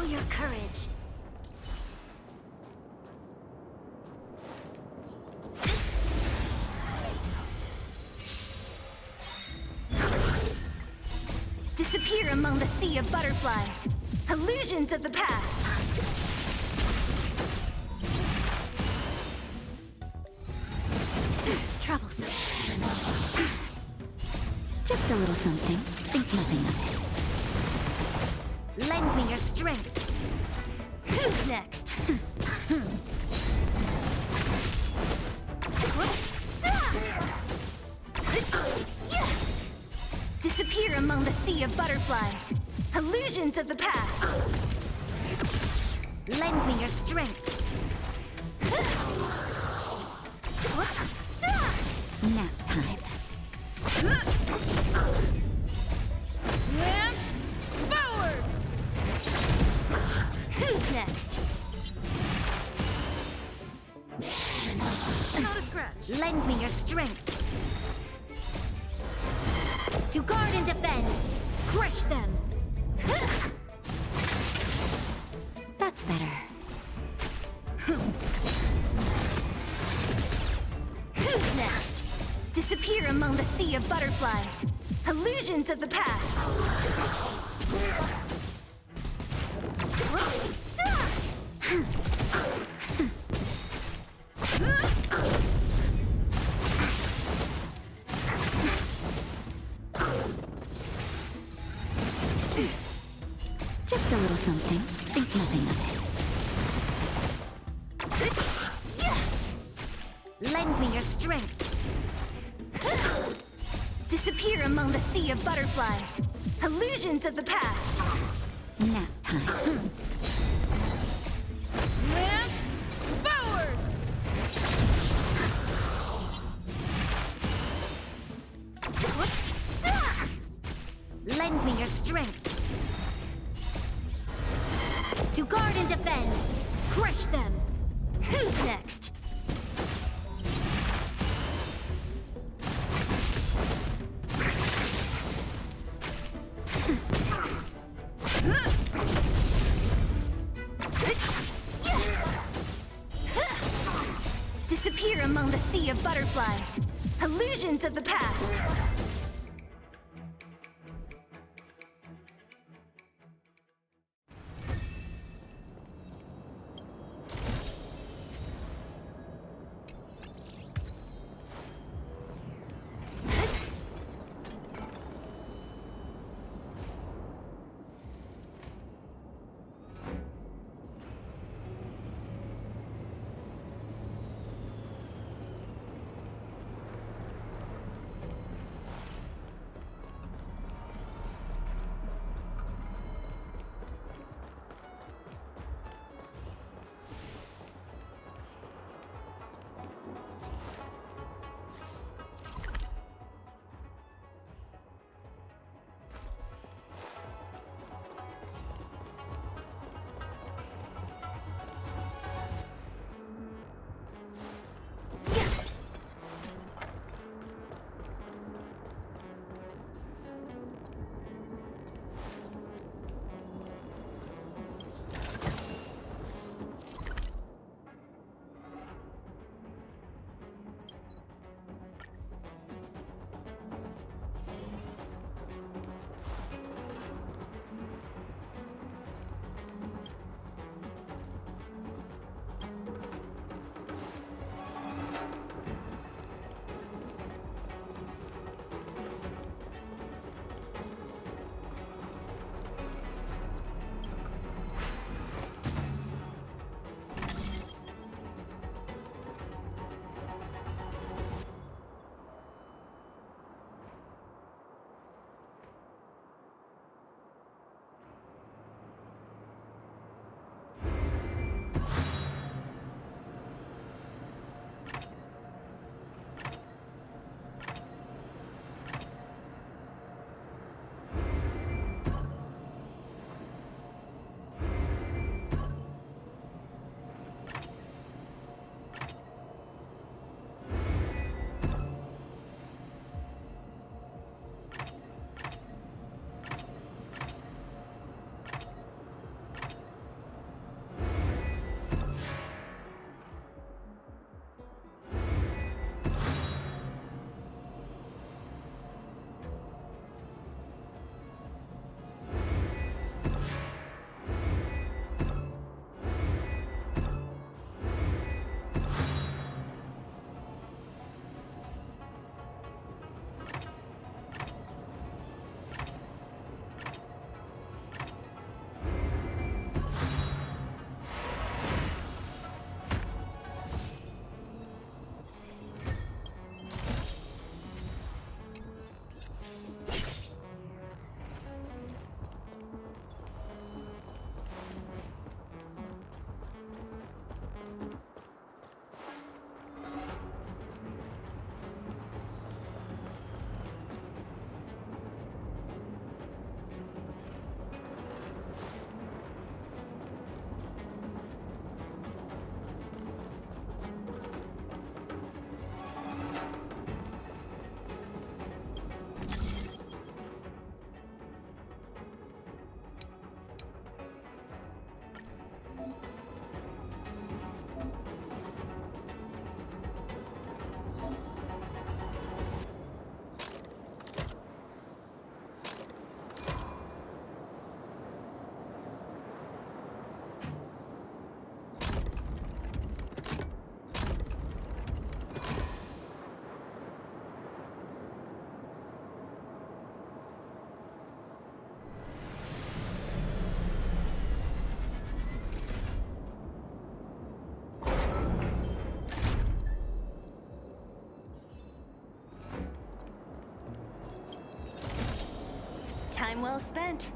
Speaker 13: your courage. Disappear among the sea of butterflies. Illusions of the past.
Speaker 11: Troublesome. Just a little something. Think nothing of it.
Speaker 13: Lend me your strength. Who's next? Disappear among the sea of butterflies. Illusions of the past. Lend me your strength.
Speaker 11: Nap time.
Speaker 13: Lance forward! Who's next? Not a scratch. Lend me your strength. To guard and defend. Crush them.
Speaker 11: That's better.
Speaker 13: Who's next? Disappear among the sea of butterflies. Illusions of the past.
Speaker 11: Just a little something. Think nothing of it.
Speaker 13: Lend me your strength. Disappear among the sea of butterflies. Illusions of the past.
Speaker 11: Nap time.
Speaker 13: Lance forward! Lend me your strength. To guard and defend. Crush them. Who's next? Disappear among the sea of butterflies. Illusions of the past.
Speaker 3: Time well spent.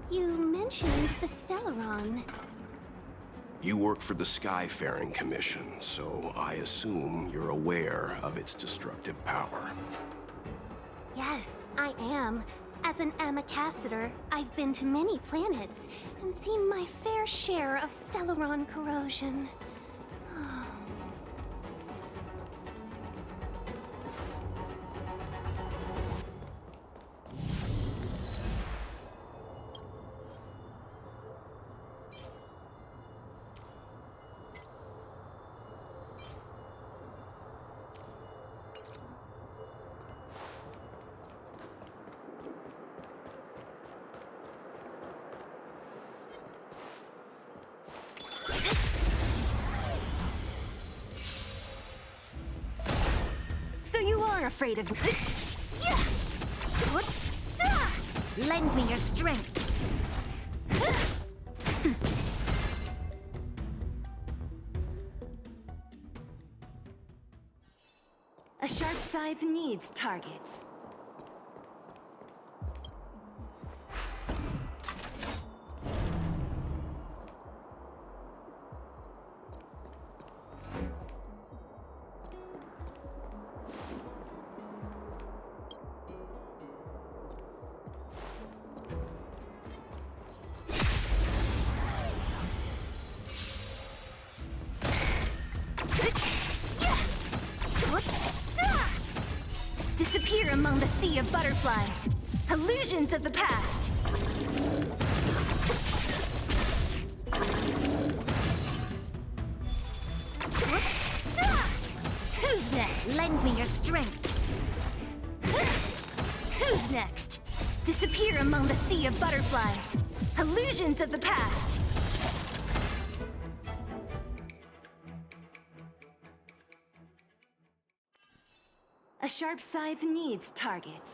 Speaker 13: You mentioned the Stellaron.
Speaker 2: You work for the Skyfaring Commission, so I assume you're aware of its destructive power.
Speaker 13: Yes, I am. As an Amicassator, I've been to many planets and seen my fair share of Stellaron corrosion.
Speaker 3: So you are afraid of me.
Speaker 13: Lend me your strength.
Speaker 3: A sharp scythe needs targets.
Speaker 13: Disappear among the sea of butterflies. Illusions of the past. Who's next? Lend me your strength. Who's next? Disappear among the sea of butterflies. Illusions of the past.
Speaker 3: A sharp scythe needs targets.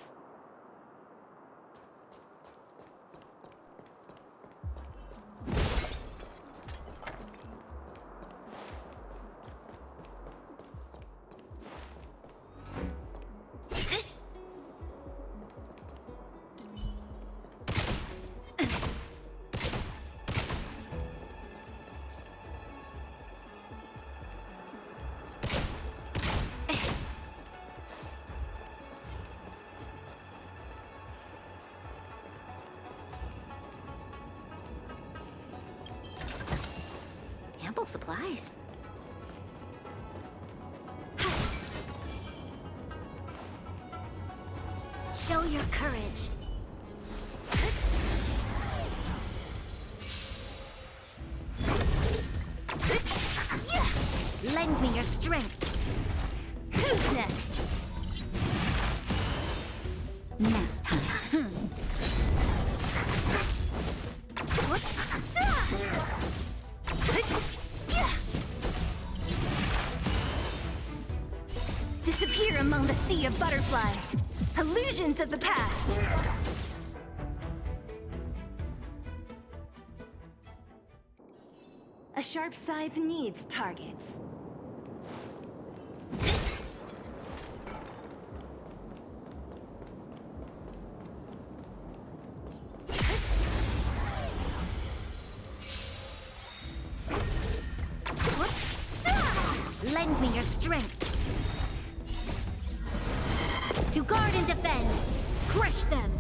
Speaker 13: Ample supplies. Show your courage. Lend me your strength. Who's next?
Speaker 11: Nap time.
Speaker 3: Disappear among the sea of butterflies. Illusions of the past. A sharp scythe needs targets.
Speaker 13: Lend me your strength. To guard and defend. Crush them.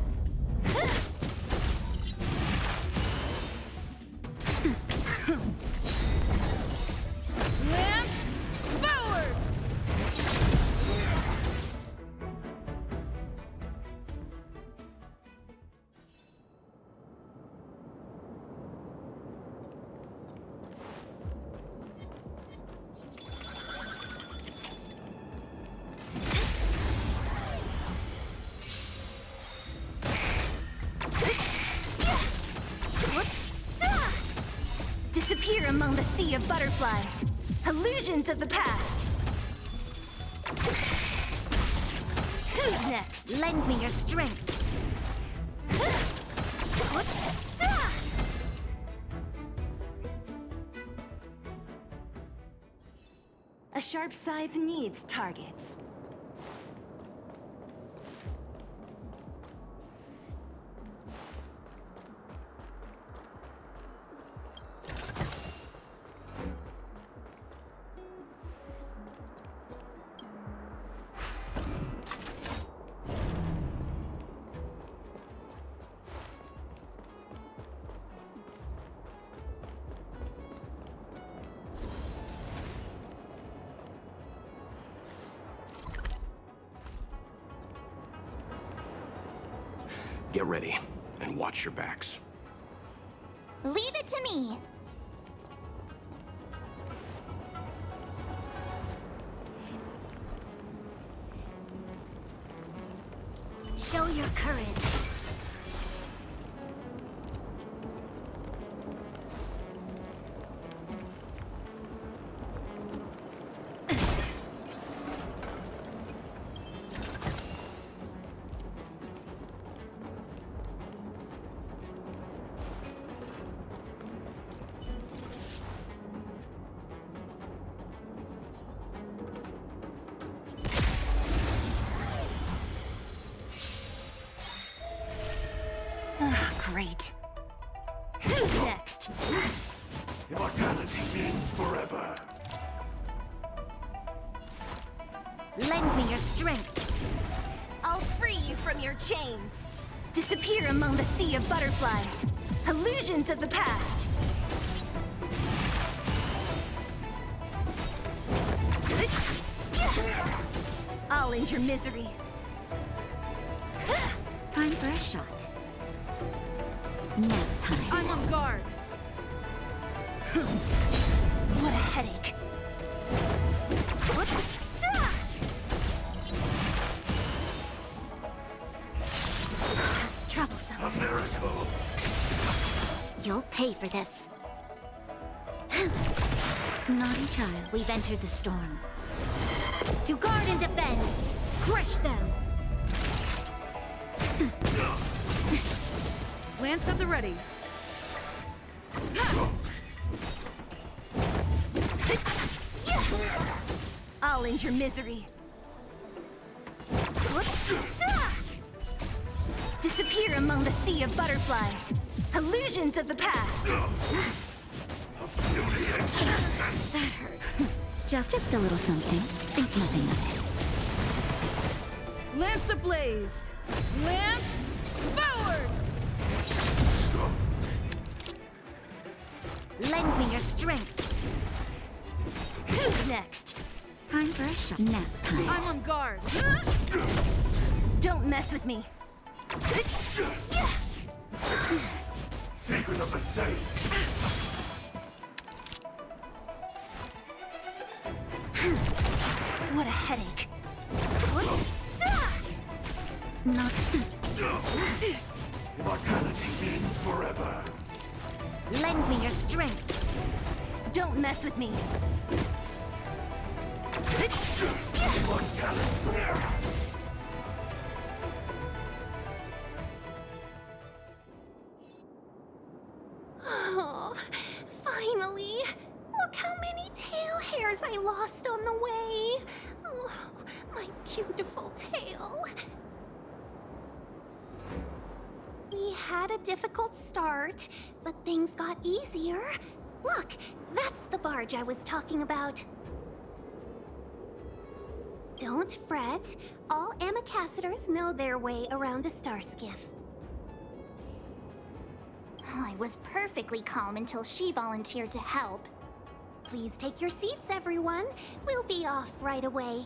Speaker 3: Lance forward!
Speaker 13: Disappear among the sea of butterflies. Illusions of the past. Who's next? Lend me your strength.
Speaker 3: A sharp scythe needs targets.
Speaker 2: Get ready, and watch your backs.
Speaker 4: Leave it to me.
Speaker 13: Show your courage.
Speaker 3: Great. Who's next?
Speaker 14: Immortality means forever.
Speaker 13: Lend me your strength.
Speaker 3: I'll free you from your chains.
Speaker 13: Disappear among the sea of butterflies. Illusions of the past. I'll end your misery.
Speaker 11: Time for a shot. Nap time.
Speaker 3: I'm on guard.
Speaker 13: What a headache.
Speaker 11: Troublesome.
Speaker 14: A miracle.
Speaker 11: You'll pay for this. Naughty child.
Speaker 13: We've entered the storm. To guard and defend. Crush them.
Speaker 3: Lance at the ready.
Speaker 13: I'll end your misery. Disappear among the sea of butterflies. Illusions of the past.
Speaker 11: That hurt. Just a little something. Think nothing of it.
Speaker 3: Lance ablaze. Lance forward.
Speaker 13: Lend me your strength. Who's next?
Speaker 11: Time for a shot. Nap time.
Speaker 3: I'm on guard.
Speaker 13: Don't mess with me.
Speaker 14: Secret of the saints.
Speaker 13: What a headache.
Speaker 11: Not.
Speaker 14: Immortality means forever.
Speaker 13: Lend me your strength. Don't mess with me.
Speaker 14: Immortality.
Speaker 13: Oh, finally. Look how many tail hairs I lost on the way. Oh, my beautiful tail. We had a difficult start, but things got easier. Look, that's the barge I was talking about. Don't fret. All Amicacetors know their way around a star skiff.
Speaker 4: I was perfectly calm until she volunteered to help.
Speaker 13: Please take your seats, everyone. We'll be off right away.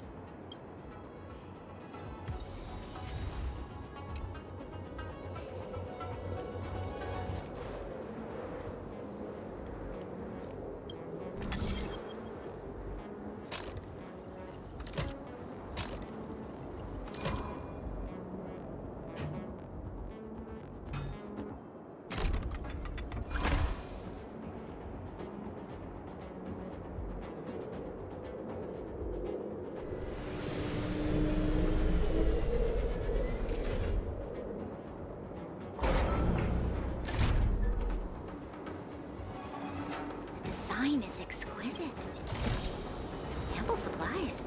Speaker 11: wine is exquisite. Ample supplies.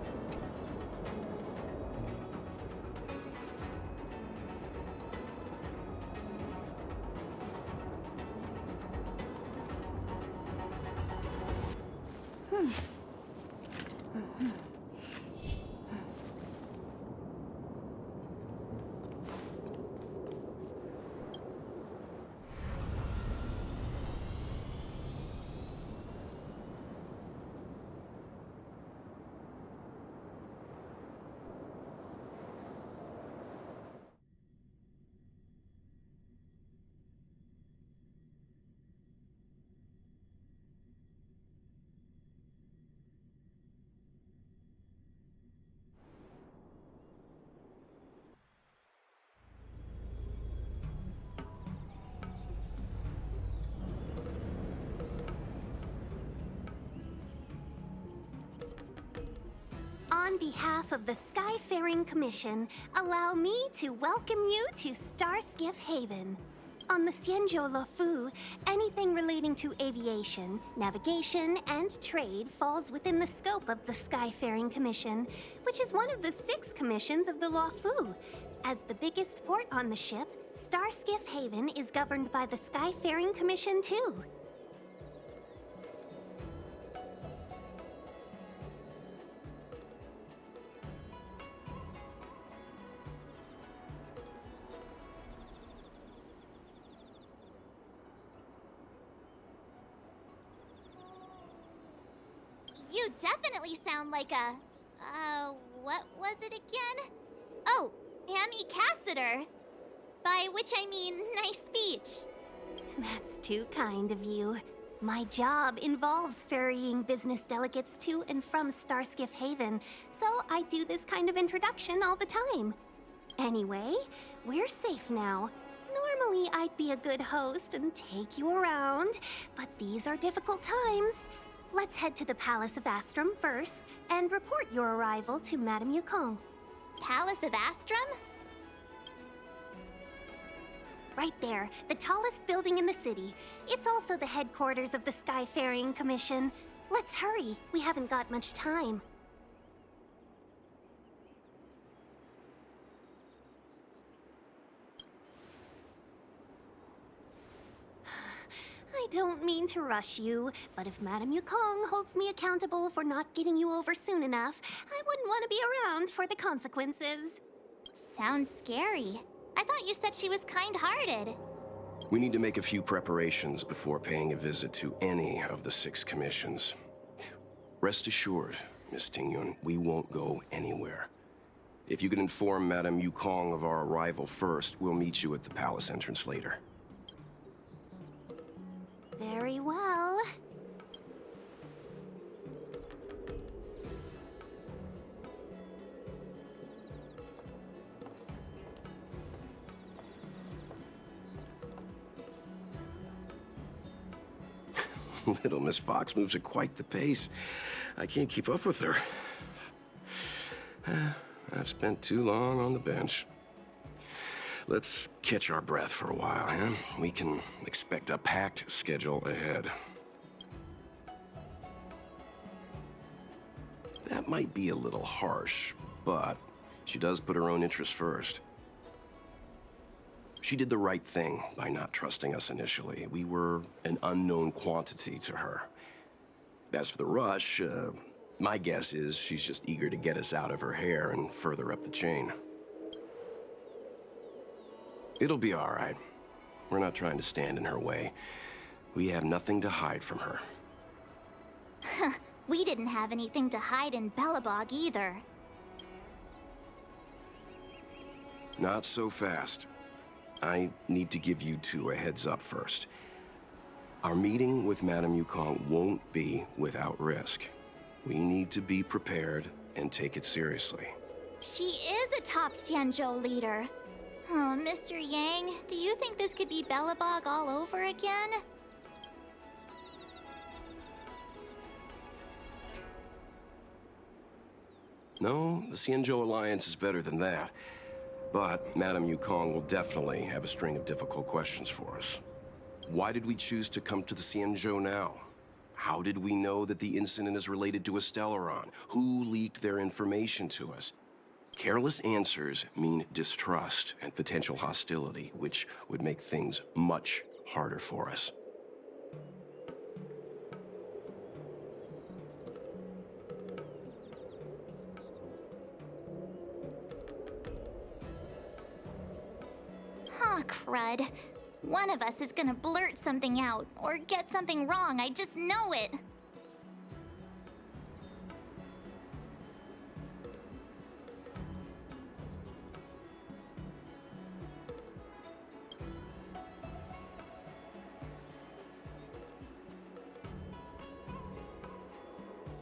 Speaker 13: On behalf of the Skyfaring Commission, allow me to welcome you to Starskiff Haven. On the Xianzhou Luofu, anything relating to aviation, navigation, and trade falls within the scope of the Skyfaring Commission, which is one of the 6 commissions of the Luofu. As the biggest port on the ship, Starskiff Haven is governed by the Skyfaring Commission too.
Speaker 4: You definitely sound like a... what was it again? Oh, Amy Cassiter. By which I mean, nice speech.
Speaker 13: That's too kind of you. My job involves ferrying business delegates to and from Starskiff Haven, so I do this kind of introduction all the time. Anyway, we're safe now. Normally, I'd be a good host and take you around, but these are difficult times. Let's head to the Palace of Astrum first and report your arrival to Madame Yukong.
Speaker 4: Palace of Astrum?
Speaker 13: Right there, the tallest building in the city. It's also the headquarters of the Skyfaring Commission. Let's hurry, we haven't got much time. I don't mean to rush you, but if Madame Yukong holds me accountable for not getting you over soon enough, I wouldn't want to be around for the consequences.
Speaker 4: Sounds scary. I thought you said she was kind-hearted.
Speaker 2: We need to make a few preparations before paying a visit to any of the 6 commissions. Rest assured, Miss Tingyun, we won't go anywhere. If you could inform Madame Yukong of our arrival first, we'll meet you at the palace entrance later.
Speaker 13: Very well.
Speaker 2: Little Miss Fox moves at quite the pace. I can't keep up with her. I've spent too long on the bench. Let's catch our breath for a while, huh? We can expect a packed schedule ahead. That might be a little harsh, but she does put her own interests first. She did the right thing by not trusting us initially. We were an unknown quantity to her. As for the rush, my guess is she's just eager to get us out of her hair and further up the chain. It'll be all right. We're not trying to stand in her way. We have nothing to hide from her.
Speaker 4: We didn't have anything to hide in Belobog either.
Speaker 2: Not so fast. I need to give you 2 a heads up first. Our meeting with Madame Yukong won't be without risk. We need to be prepared and take it seriously.
Speaker 4: She is a top Xianzhou leader. Oh, Mr. Yang, do you think this could be Belobog all over again?
Speaker 2: No, the Xianzhou Alliance is better than that. But Madame Yukong will definitely have a string of difficult questions for us. Why did we choose to come to the Xianzhou now? How did we know that the incident is related to a Stellaron? Who leaked their information to us? Careless answers mean distrust and potential hostility, which would make things much harder for us.
Speaker 4: Huh, crud. One of us is gonna blurt something out, or get something wrong, I just know it.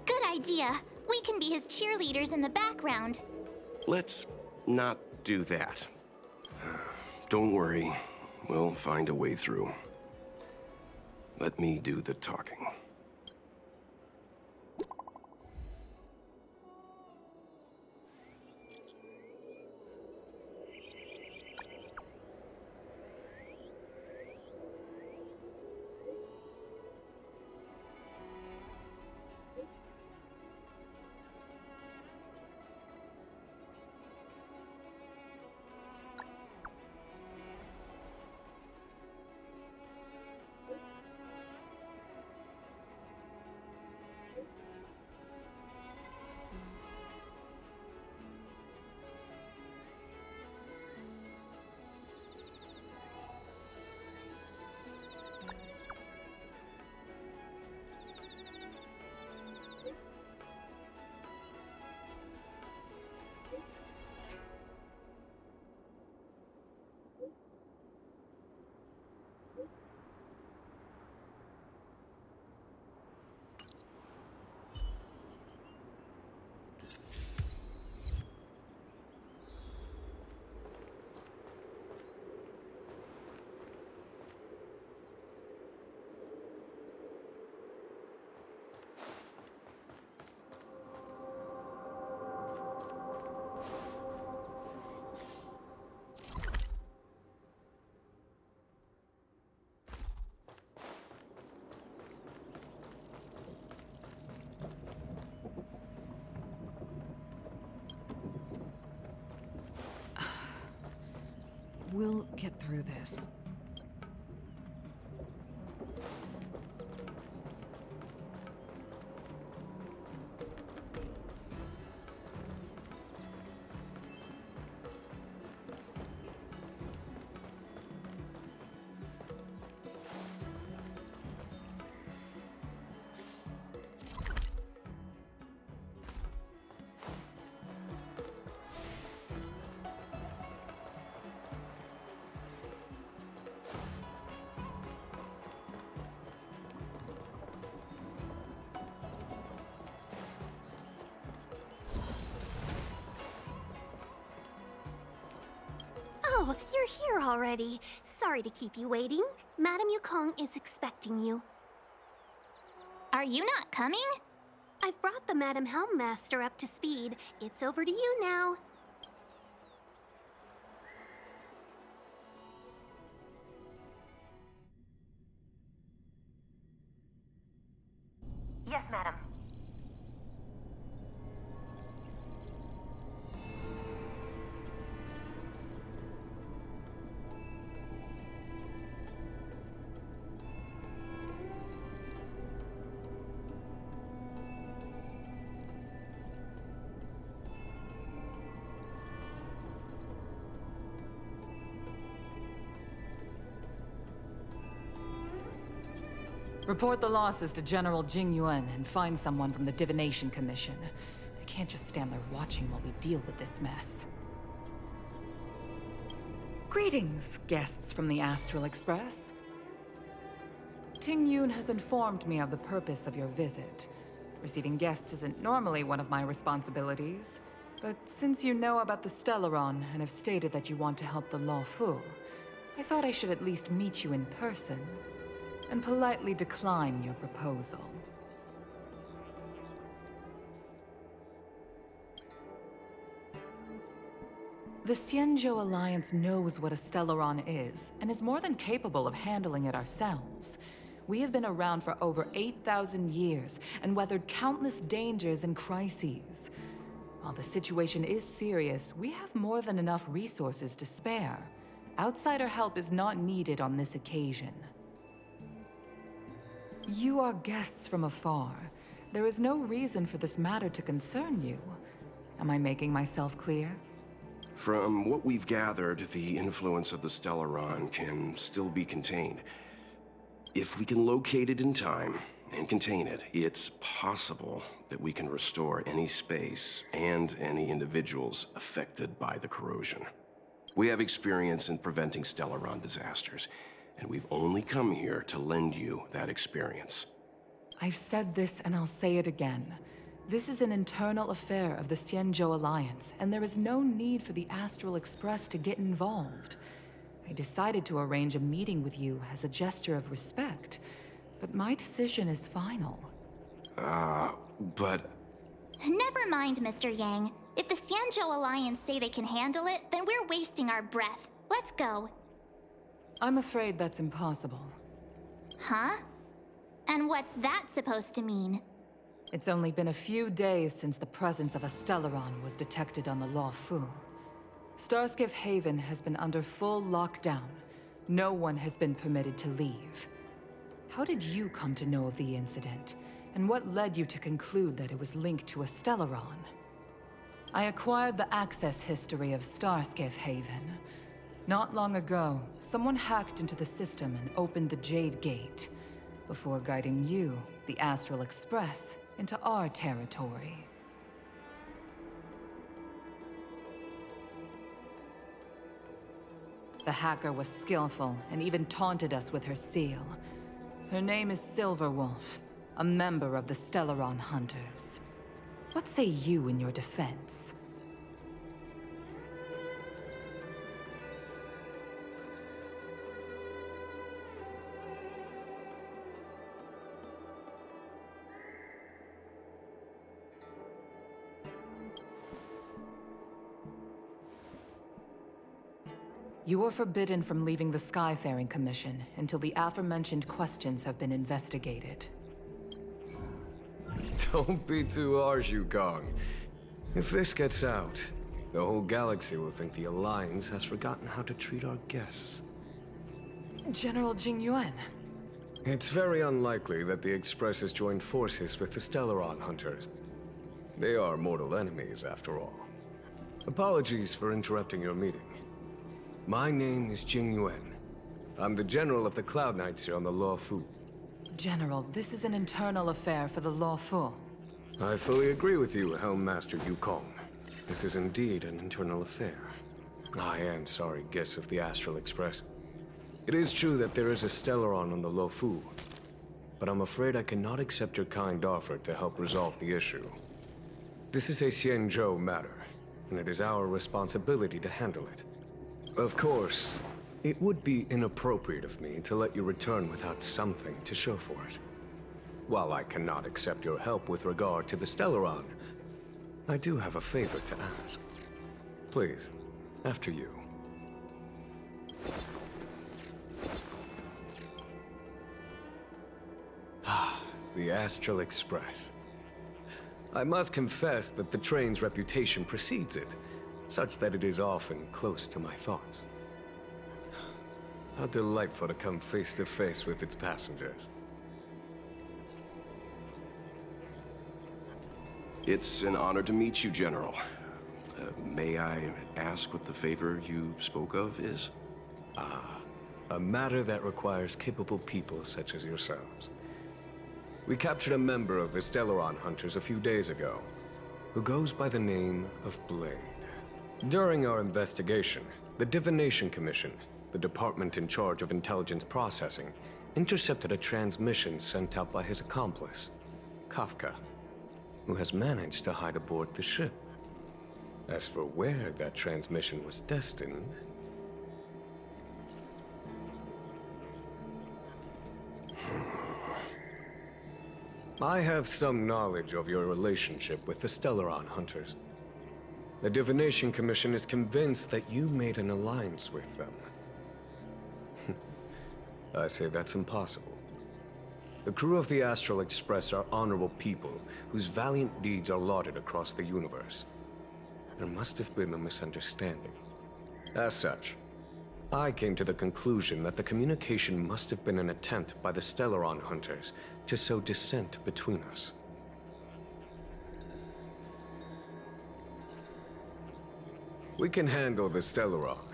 Speaker 4: Good idea. We can be his cheerleaders in the background.
Speaker 2: Let's not do that. Don't worry. We'll find a way through. Let me do the talking.
Speaker 15: We'll get through this.
Speaker 13: Oh, you're here already. Sorry to keep you waiting. Madame Yukong is expecting you.
Speaker 4: Are you not coming?
Speaker 13: I've brought the Madame Helmmaster up to speed. It's over to you now.
Speaker 16: Yes, madam.
Speaker 15: Report the losses to General Jing Yuan and find someone from the Divination Commission. They can't just stand there watching while we deal with this mess. Greetings, guests from the Astral Express. Ting Yun has informed me of the purpose of your visit. Receiving guests isn't normally one of my responsibilities, but since you know about the Stellaron and have stated that you want to help the Law Fu, I thought I should at least meet you in person and politely decline your proposal. The Xianzhou Alliance knows what a Stellaron is, and is more than capable of handling it ourselves. We have been around for over 8,000 years and weathered countless dangers and crises. While the situation is serious, we have more than enough resources to spare. Outsider help is not needed on this occasion. You are guests from afar. There is no reason for this matter to concern you. Am I making myself clear?
Speaker 2: From what we've gathered, the influence of the Stellaron can still be contained. If we can locate it in time and contain it, it's possible that we can restore any space and any individuals affected by the corrosion. We have experience in preventing Stellaron disasters, and we've only come here to lend you that experience.
Speaker 15: I've said this and I'll say it again. This is an internal affair of the Xianzhou Alliance, and there is no need for the Astral Express to get involved. I decided to arrange a meeting with you as a gesture of respect, but my decision is final.
Speaker 2: But...
Speaker 4: Never mind, Mr. Yang. If the Xianzhou Alliance say they can handle it, then we're wasting our breath. Let's go.
Speaker 15: I'm afraid that's impossible.
Speaker 4: Huh? And what's that supposed to mean?
Speaker 15: It's only been a few days since the presence of a Stellaron was detected on the Luofu. Starskiff Haven has been under full lockdown. No one has been permitted to leave. How did you come to know of the incident? And what led you to conclude that it was linked to a Stellaron? I acquired the access history of Starskiff Haven. Not long ago, someone hacked into the system and opened the Jade Gate, before guiding you, the Astral Express, into our territory. The hacker was skillful and even taunted us with her seal. Her name is Silverwolf, a member of the Stellaron Hunters. What say you in your defense? You are forbidden from leaving the Skyfaring Commission until the aforementioned questions have been investigated.
Speaker 5: Don't be too harsh, Yukong. If this gets out, the whole galaxy will think the Alliance has forgotten how to treat our guests.
Speaker 15: General Jingyuan.
Speaker 5: It's very unlikely that the Express has joined forces with the Stellaron Hunters. They are mortal enemies, after all. Apologies for interrupting your meeting. My name is Jingyuan. I'm the General of the Cloud Knights here on the Luofu.
Speaker 15: General, this is an internal affair for the Luofu.
Speaker 5: I fully agree with you, Helm Master Yukong. This is indeed an internal affair. I am sorry, guests of the Astral Express. It is true that there is a Stellaron on the Luofu, but I'm afraid I cannot accept your kind offer to help resolve the issue. This is a Xianzhou matter, and it is our responsibility to handle it. Of course, it would be inappropriate of me to let you return without something to show for it. While I cannot accept your help with regard to the Stellaron, I do have a favor to ask. Please, after you. The Astral Express. I must confess that the train's reputation precedes it, such that it is often close to my thoughts. How delightful to come face to face with its passengers.
Speaker 2: It's an honor to meet you, General. May I ask what the favor you spoke of is?
Speaker 5: A matter that requires capable people such as yourselves. We captured a member of the Stellaron Hunters a few days ago, who goes by the name of Blade. During our investigation, the Divination Commission, the department in charge of intelligence processing, intercepted a transmission sent out by his accomplice, Kafka, who has managed to hide aboard the ship. As for where that transmission was destined... I have some knowledge of your relationship with the Stellaron Hunters. The Divination Commission is convinced that you made an alliance with them. I say that's impossible. The crew of the Astral Express are honorable people whose valiant deeds are lauded across the universe. There must have been a misunderstanding. As such, I came to the conclusion that the communication must have been an attempt by the Stellaron hunters to sow dissent between us. We can handle the Stellaron,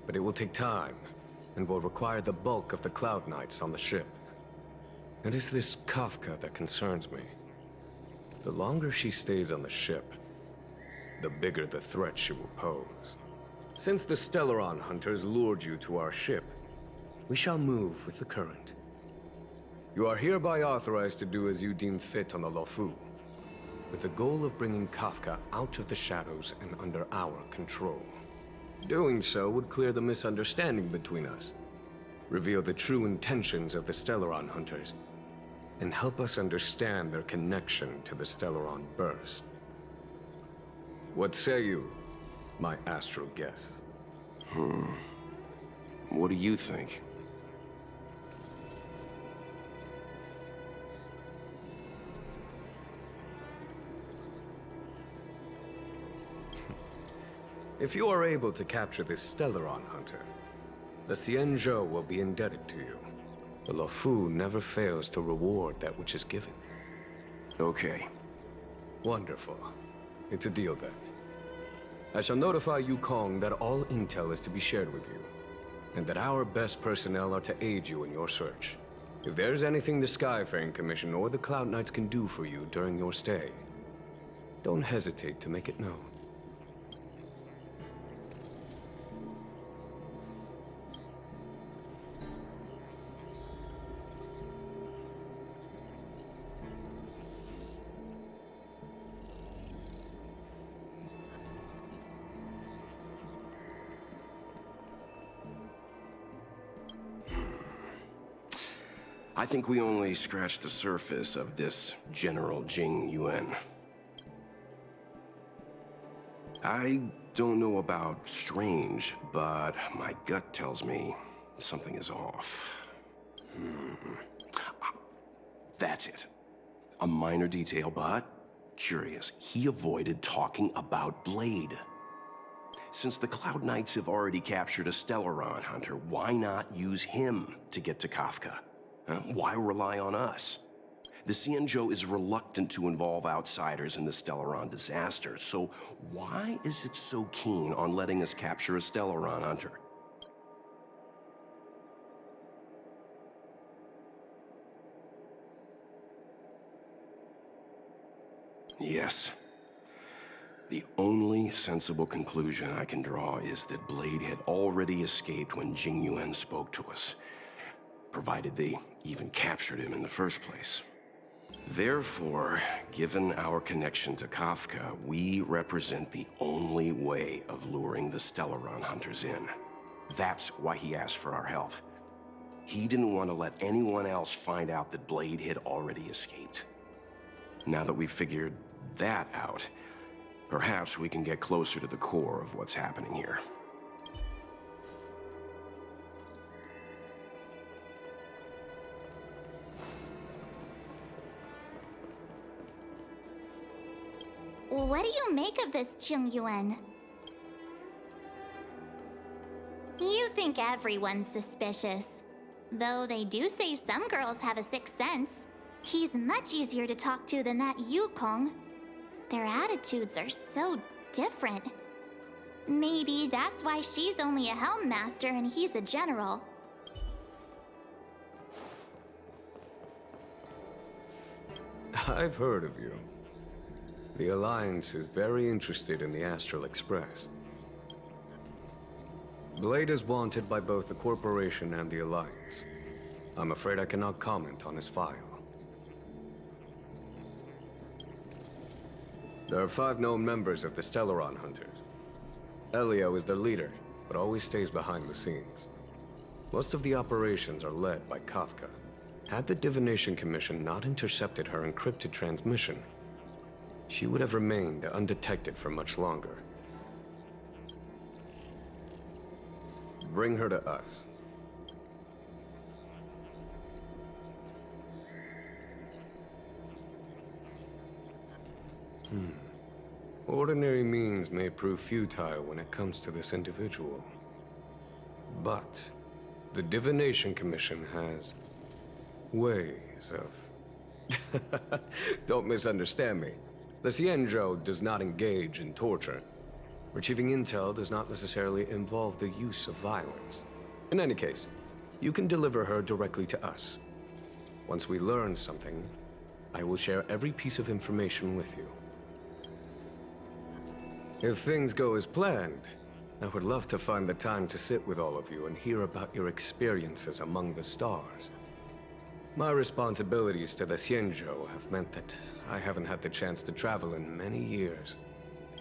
Speaker 5: but it will take time and will require the bulk of the Cloud Knights on the ship. It is this Kafka that concerns me. The longer she stays on the ship, the bigger the threat she will pose. Since the Stellaron hunters lured you to our ship, we shall move with the current. You are hereby authorized to do as you deem fit on the Lofu, with the goal of bringing Kafka out of the shadows and under our control. Doing so would clear the misunderstanding between us, reveal the true intentions of the Stellaron hunters, and help us understand their connection to the Stellaron burst. What say you, my astral guests?
Speaker 2: What do you think?
Speaker 5: If you are able to capture this Stellaron hunter, the Xianzhou will be indebted to you. The Lofu never fails to reward that which is given.
Speaker 2: Okay.
Speaker 5: Wonderful. It's a deal then. I shall notify Yukong that all intel is to be shared with you, and that our best personnel are to aid you in your search. If there's anything the Skyfaring Commission or the Cloud Knights can do for you during your stay, don't hesitate to make it known.
Speaker 2: I think we only scratched the surface of this General Jing Yuan. I don't know about strange, but my gut tells me something is off. That's it. A minor detail, but curious. He avoided talking about Blade. Since the Cloud Knights have already captured a Stellaron hunter, why not use him to get to Kafka? Why rely on us? The Xianzhou is reluctant to involve outsiders in the Stellaron disaster, so why is it so keen on letting us capture a Stellaron hunter? Yes. The only sensible conclusion I can draw is that Blade had already escaped when Jing Yuan spoke to us, provided they even captured him in the first place. Therefore, given our connection to Kafka, we represent the only way of luring the Stellaron hunters in. That's why he asked for our help. He didn't want to let anyone else find out that Blade had already escaped. Now that we've figured that out, perhaps we can get closer to the core of what's happening here.
Speaker 4: What do you make of this, Jing Yuan? You think everyone's suspicious. Though they do say some girls have a sixth sense. He's much easier to talk to than that Yukong. Their attitudes are so different. Maybe that's why she's only a Helm Master and he's a general.
Speaker 5: I've heard of you. The Alliance is very interested in the Astral Express. Blade is wanted by both the Corporation and the Alliance. I'm afraid I cannot comment on his file. There are 5 known members of the Stellaron Hunters. Elio is their leader, but always stays behind the scenes. Most of the operations are led by Kafka. Had the Divination Commission not intercepted her encrypted transmission, she would have remained undetected for much longer. Bring her to us. Ordinary means may prove futile when it comes to this individual. But the Divination Commission has ways of... Don't misunderstand me. The Xianzhou does not engage in torture. Retrieving intel does not necessarily involve the use of violence. In any case, you can deliver her directly to us. Once we learn something, I will share every piece of information with you. If things go as planned, I would love to find the time to sit with all of you and hear about your experiences among the stars. My responsibilities to the Xianzhou have meant that I haven't had the chance to travel in many years.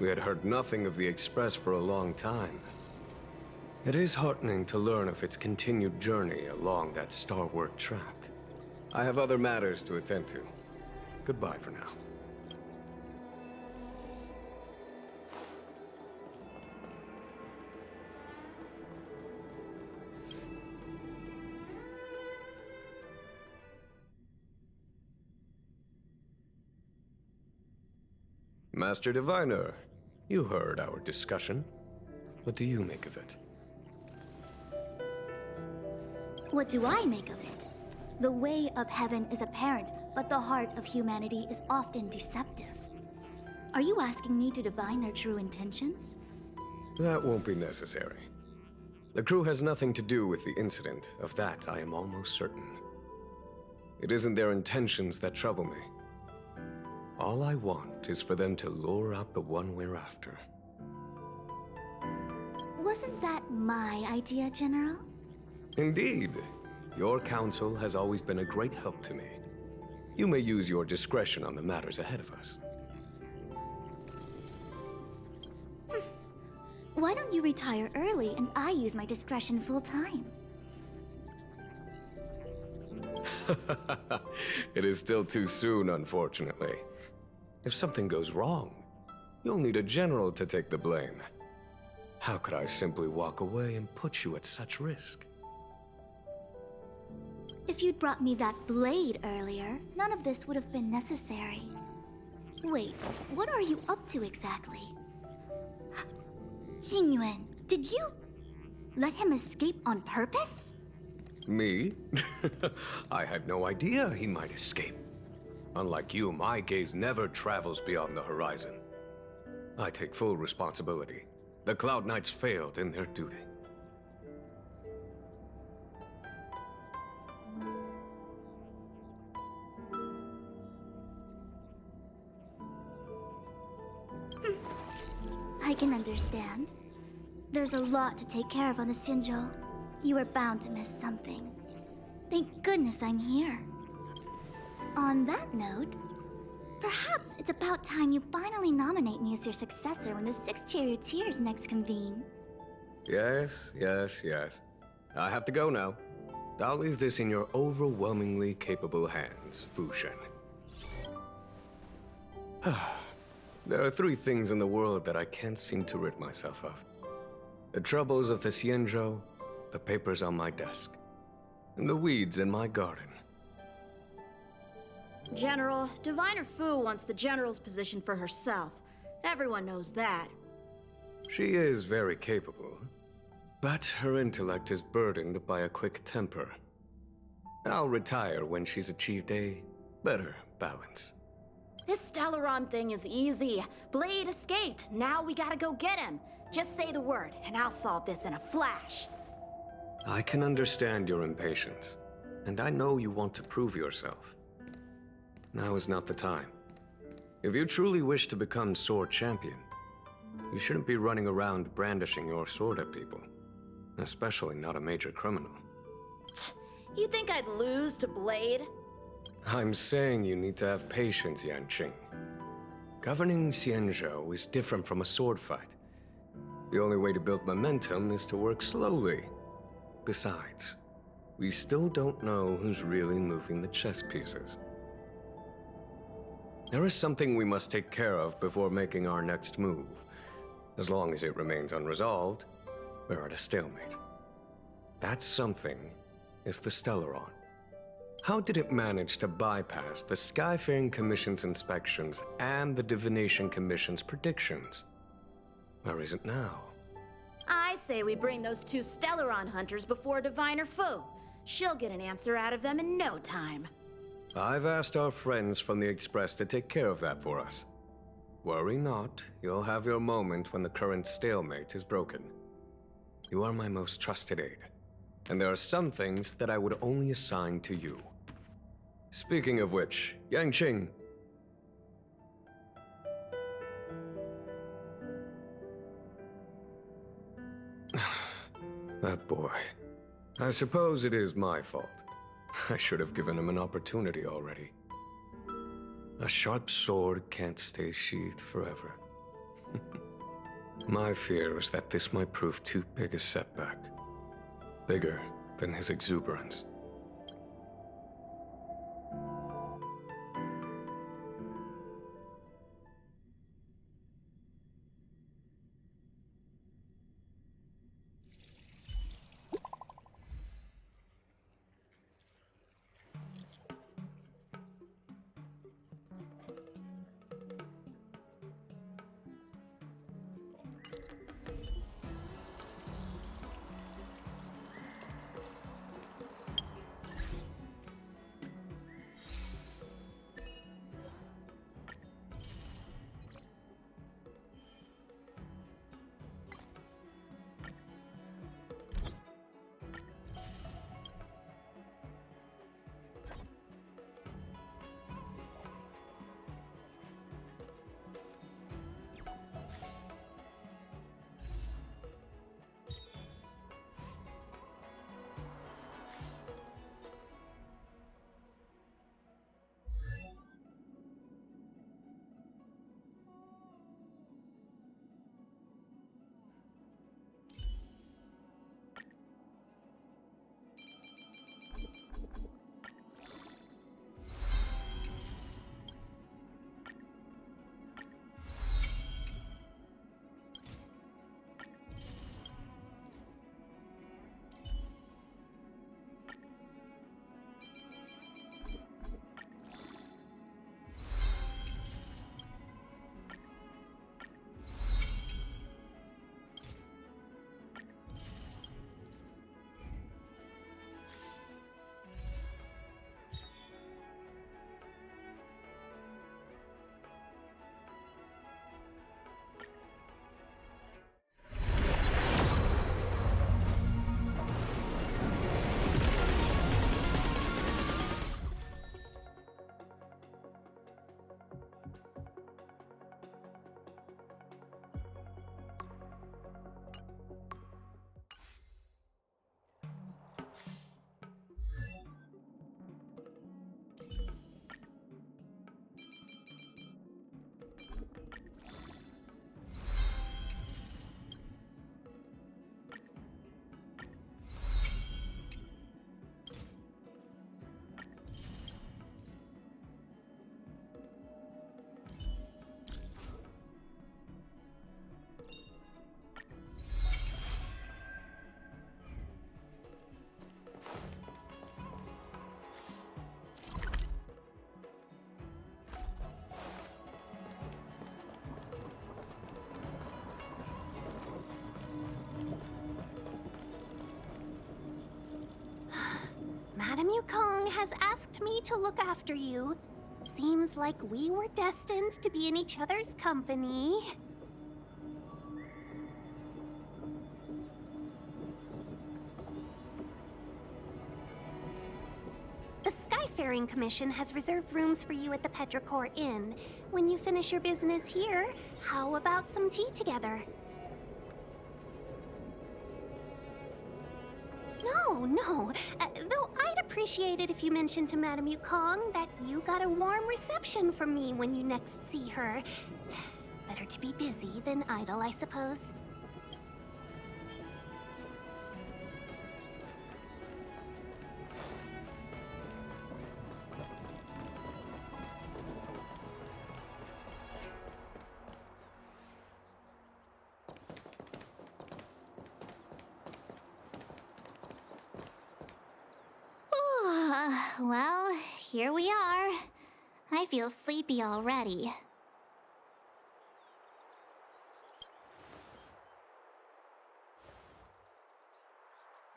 Speaker 5: We had heard nothing of the Express for a long time. It is heartening to learn of its continued journey along that starward track. I have other matters to attend to. Goodbye for now. Master Diviner, you heard our discussion. What do you make of it?
Speaker 11: What do I make of it? The way of heaven is apparent, but the heart of humanity is often deceptive. Are you asking me to divine their true intentions?
Speaker 5: That won't be necessary. The crew has nothing to do with the incident. Of that, I am almost certain. It isn't their intentions that trouble me. All I want is for them to lure out the one we're after.
Speaker 11: Wasn't that my idea, General?
Speaker 5: Indeed. Your counsel has always been a great help to me. You may use your discretion on the matters ahead of us.
Speaker 11: Why don't you retire early and I use my discretion full time?
Speaker 5: It is still too soon, unfortunately. If something goes wrong, you'll need a general to take the blame. How could I simply walk away and put you at such risk?
Speaker 11: If you'd brought me that blade earlier, none of this would have been necessary. Wait, what are you up to exactly? Xingyuan, did you let him escape on purpose?
Speaker 5: Me? I had no idea he might escape. Unlike you, my gaze never travels beyond the horizon. I take full responsibility. The Cloud Knights failed in their duty.
Speaker 11: I can understand. There's a lot to take care of on the Xinzhou. You are bound to miss something. Thank goodness I'm here. On that note, perhaps it's about time you finally nominate me as your successor when the 6 charioteers next convene.
Speaker 5: Yes. I have to go now. I'll leave this in your overwhelmingly capable hands, Fu Shen. There are 3 things in the world that I can't seem to rid myself of. The troubles of the Xianzhou, the papers on my desk, and the weeds in my garden.
Speaker 16: General, Diviner Fu wants the General's position for herself. Everyone knows that.
Speaker 5: She is very capable, but her intellect is burdened by a quick temper. I'll retire when she's achieved a better balance.
Speaker 16: This Stellaron thing is easy. Blade escaped. Now we gotta go get him. Just say the word, and I'll solve this in a flash.
Speaker 5: I can understand your impatience, and I know you want to prove yourself. Now is not the time. If you truly wish to become Sword Champion, you shouldn't be running around brandishing your sword at people. Especially not a major criminal.
Speaker 16: You think I'd lose to Blade?
Speaker 5: I'm saying you need to have patience, Yanqing. Governing Xianzhou is different from a sword fight. The only way to build momentum is to work slowly. Besides, we still don't know who's really moving the chess pieces. There is something we must take care of before making our next move. As long as it remains unresolved, we're at a stalemate. That something is the Stellaron. How did it manage to bypass the Skyfaring Commission's inspections and the Divination Commission's predictions? Where is it now?
Speaker 16: I say we bring those two Stellaron hunters before Diviner Fu. She'll get an answer out of them in no time.
Speaker 5: I've asked our friends from the Express to take care of that for us. Worry not, you'll have your moment when the current stalemate is broken. You are my most trusted aide, and there are some things that I would only assign to you. Speaking of which, Yangqing. That boy. I suppose it is my fault. I should have given him an opportunity already. A sharp sword can't stay sheathed forever. My fear is that this might prove too big a setback. Bigger than his exuberance.
Speaker 13: Madame Yukong has asked me to look after you. Seems like we were destined to be in each other's company. The Skyfaring Commission has reserved rooms for you at the Petrichor Inn. When you finish your business here, how about some tea together? No. Though I'd appreciate it if you mentioned to Madame Yukong that you got a warm reception from me when you next see her. Better to be busy than idle, I suppose.
Speaker 4: Well, here we are. I feel sleepy already.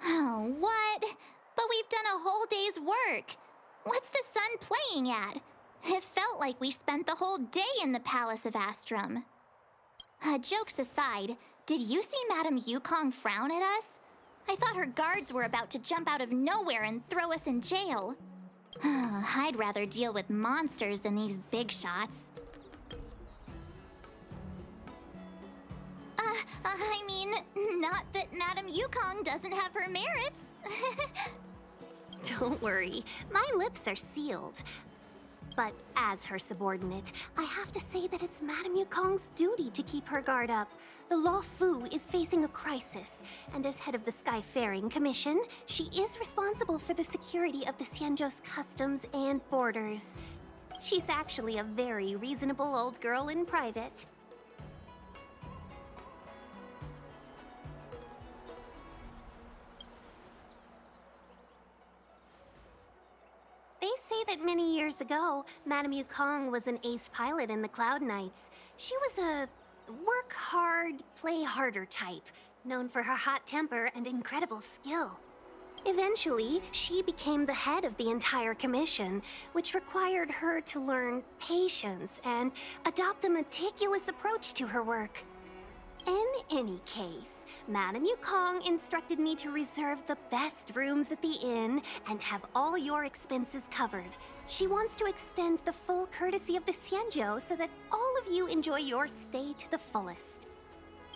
Speaker 4: Oh, what? But we've done a whole day's work. What's the sun playing at? It felt like we spent the whole day in the Palace of Astrum. Jokes aside, did you see Madame Yukong frown at us? I thought her guards were about to jump out of nowhere and throw us in jail. I'd rather deal with monsters than these big shots. I mean, not that Madame Yukong doesn't have her merits.
Speaker 13: Don't worry, my lips are sealed. But as her subordinate, I have to say that it's Madame Yukong's duty to keep her guard up. The Law Fu is facing a crisis, and as head of the Skyfaring Commission, she is responsible for the security of the Xianzhou's customs and borders. She's actually a very reasonable old girl in private. They say that many years ago, Madame Yukong was an ace pilot in the Cloud Knights. She was a work hard, play harder type, known for her hot temper and incredible skill. Eventually, she became the head of the entire commission, which required her to learn patience and adopt a meticulous approach to her work. In any case, Madame Yukong instructed me to reserve the best rooms at the inn and have all your expenses covered. She wants to extend the full courtesy of the Xianzhou so that all of you enjoy your stay to the fullest.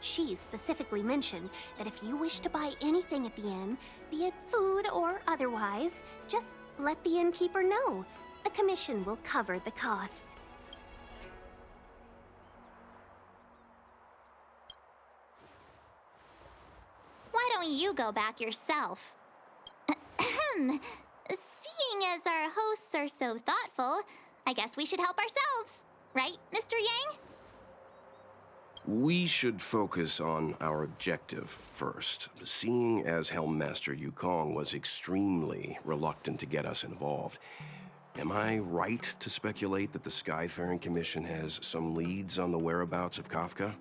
Speaker 13: She specifically mentioned that if you wish to buy anything at the inn, be it food or otherwise, just let the innkeeper know. The commission will cover the cost.
Speaker 4: Why don't you go back yourself? Seeing as our hosts are so thoughtful, I guess we should help ourselves. Right, Mr. Yang?
Speaker 2: We should focus on our objective first. Seeing as Helmmaster Yukong was extremely reluctant to get us involved, am I right to speculate that the Skyfaring Commission has some leads on the whereabouts of Kafka?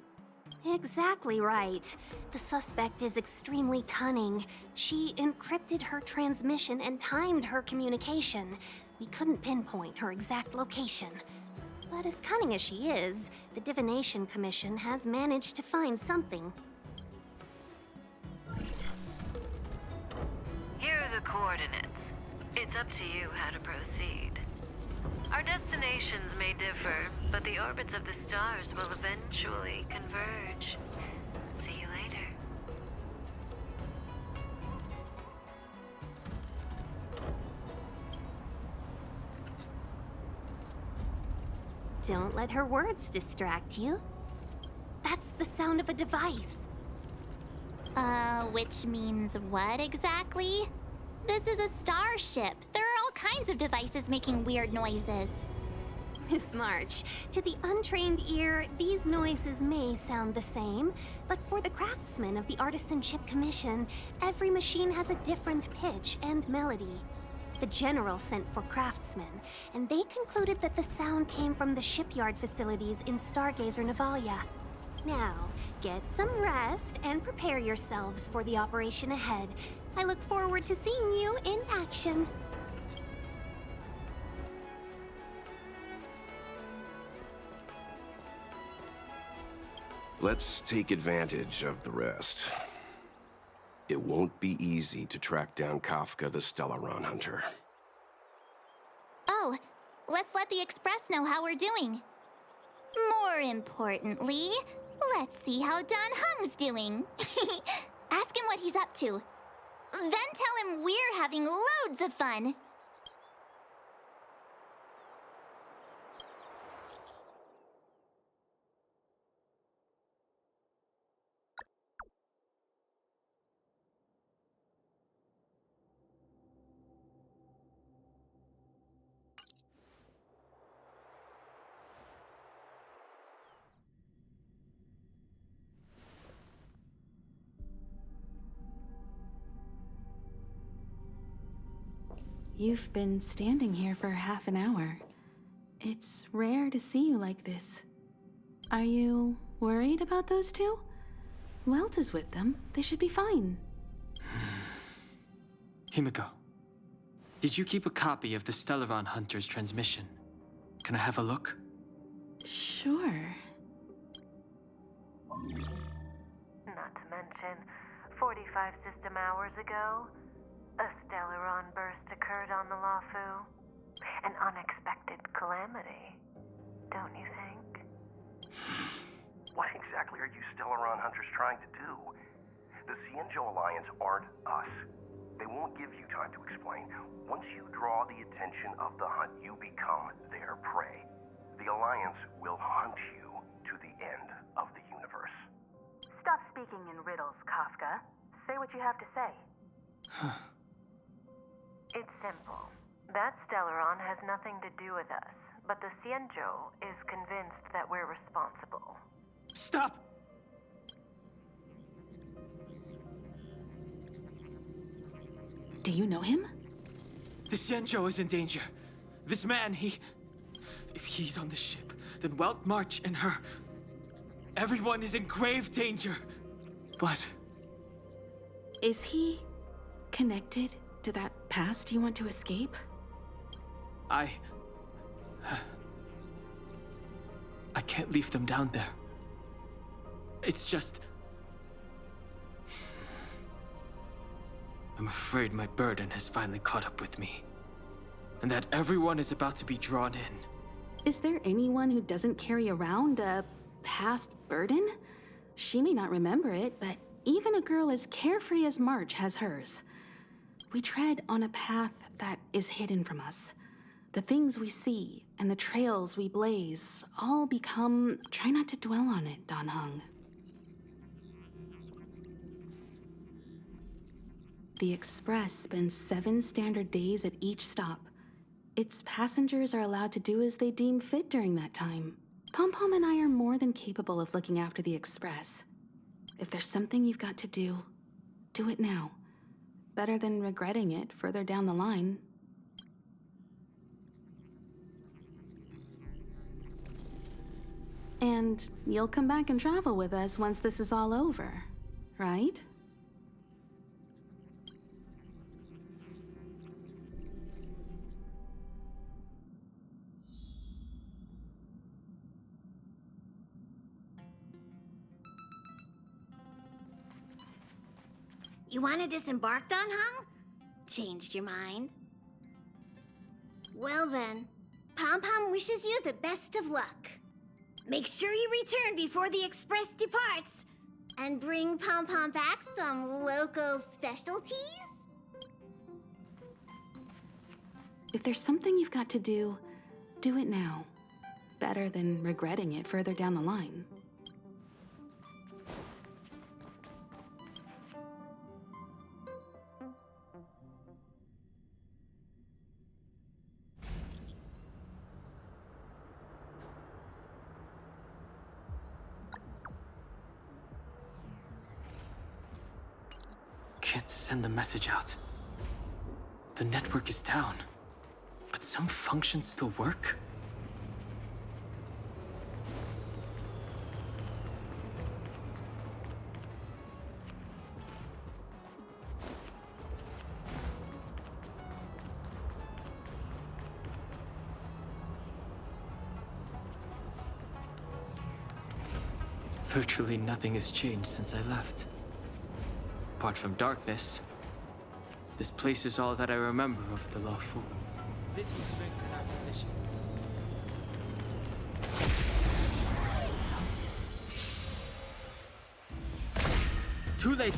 Speaker 13: Exactly right. The suspect is extremely cunning. She encrypted her transmission and timed her communication. We couldn't pinpoint her exact location. But as cunning as she is, the Divination Commission has managed to find something.
Speaker 9: Here are the coordinates. It's up to you how to proceed. Our destinations may differ, but the orbits of the stars will eventually converge. See you later.
Speaker 13: Don't let her words distract you. That's the sound of a device.
Speaker 4: Which means what exactly? This is a starship. There are all kinds of devices making weird noises.
Speaker 13: Miss March, to the untrained ear, these noises may sound the same, but for the craftsmen of the Artisanship Commission, every machine has a different pitch and melody. The General sent for craftsmen, and they concluded that the sound came from the shipyard facilities in Stargazer Navalia. Now, get some rest and prepare yourselves for the operation ahead. I look forward to seeing you in action.
Speaker 2: Let's take advantage of the rest. It won't be easy to track down Kafka the Stellaron Hunter.
Speaker 4: Oh, let's let the Express know how we're doing. More importantly, let's see how Don Hung's doing. Ask him what he's up to. Then tell him we're having loads of fun.
Speaker 1: You've been standing here for half an hour. It's rare to see you like this. Are you worried about those two? Welt is with them. They should be fine.
Speaker 7: Himiko, did you keep a copy of the Stellaron Hunter's transmission? Can I have a look?
Speaker 1: Sure.
Speaker 17: Not to mention, 45 system hours ago, a Stellaron burst occurred on the Lafu. An unexpected calamity, don't you think?
Speaker 18: What exactly are you Stellaron hunters trying to do? The Xianzhou Alliance aren't us. They won't give you time to explain. Once you draw the attention of the hunt, you become their prey. The Alliance will hunt you to the end of the universe.
Speaker 17: Stop speaking in riddles, Kafka. Say what you have to say. It's simple. That Stellaron has nothing to do with us, but the Xianzhou is convinced that we're responsible.
Speaker 7: Stop!
Speaker 1: Do you know him?
Speaker 7: The Xianzhou is in danger. This man, if he's on the ship, then Welt March and her... Everyone is in grave danger. But...
Speaker 1: Is he connected to that past you want to escape?
Speaker 7: I can't leave them down there. It's just... I'm afraid my burden has finally caught up with me. And that everyone is about to be drawn in.
Speaker 1: Is there anyone who doesn't carry around a past burden? She may not remember it, but even a girl as carefree as March has hers. We tread on a path that is hidden from us. The things we see and the trails we blaze all become... Try not to dwell on it, Dan Heng. The Express spends 7 standard days at each stop. Its passengers are allowed to do as they deem fit during that time. Pom-Pom and I are more than capable of looking after the Express. If there's something you've got to do it now. Better than regretting it further down the line. And you'll come back and travel with us once this is all over, right?
Speaker 3: You want to disembark, Dan Heng? Changed your mind? Well then, Pom-Pom wishes you the best of luck. Make sure you return before the Express departs. And bring Pom-Pom back some local specialties?
Speaker 1: If there's something you've got to do it now. Better than regretting it further down the line.
Speaker 7: Can't send the message out. The network is down, but some functions still work? Virtually nothing has changed since I left. Apart from darkness, this place is all that I remember of the Lafu. This will strengthen our position. Too late.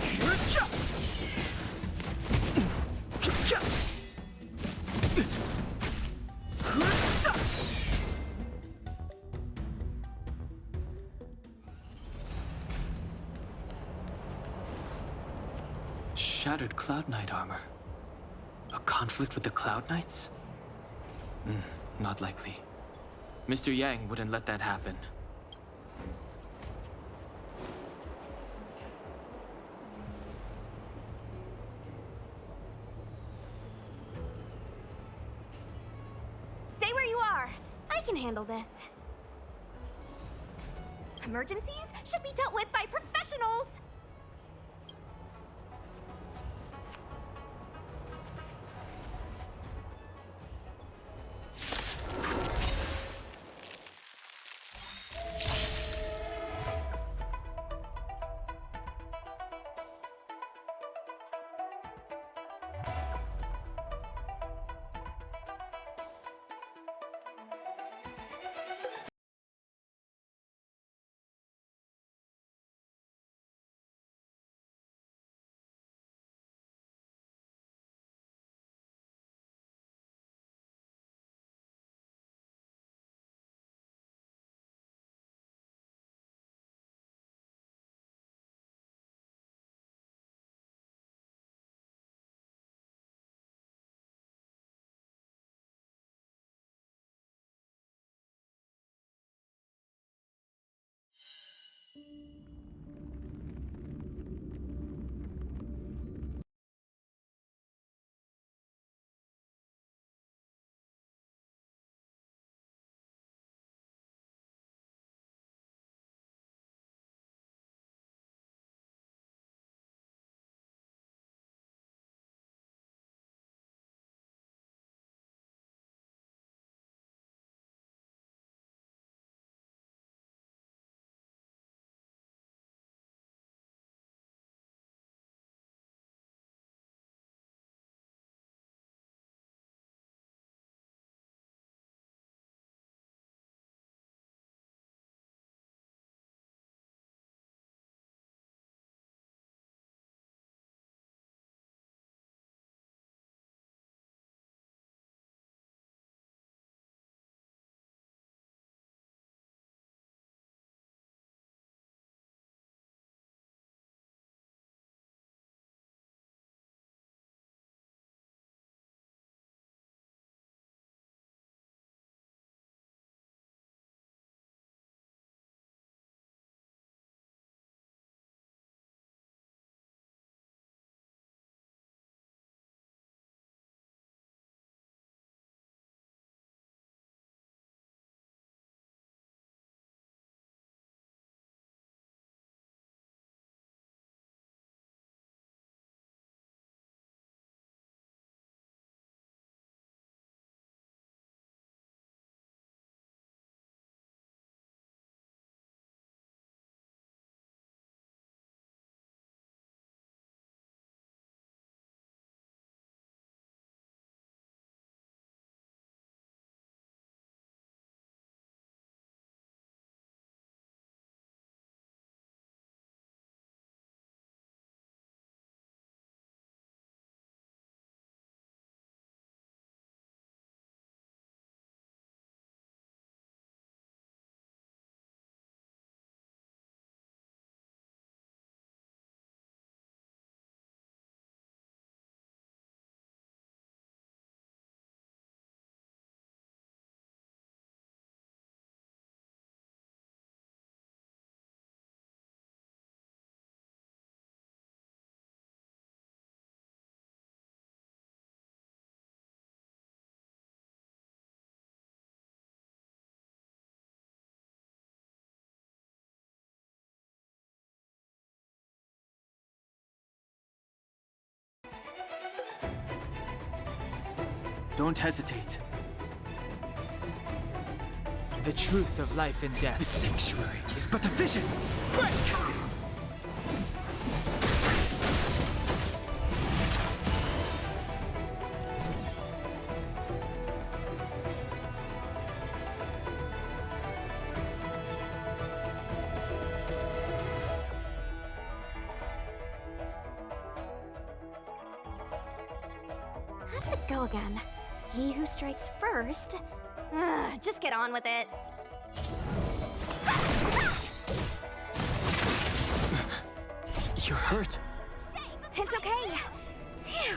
Speaker 7: Shattered Cloud Knight armor. A conflict with the Cloud Knights? Not likely. Mr. Yang wouldn't let that happen.
Speaker 13: I can handle this. Emergencies should be dealt with by professionals!
Speaker 7: Don't hesitate. The truth of life and death. The sanctuary is but a vision. Break!
Speaker 13: How does it go again? He who strikes first. Just get on with it.
Speaker 7: You're hurt.
Speaker 13: It's okay. Phew.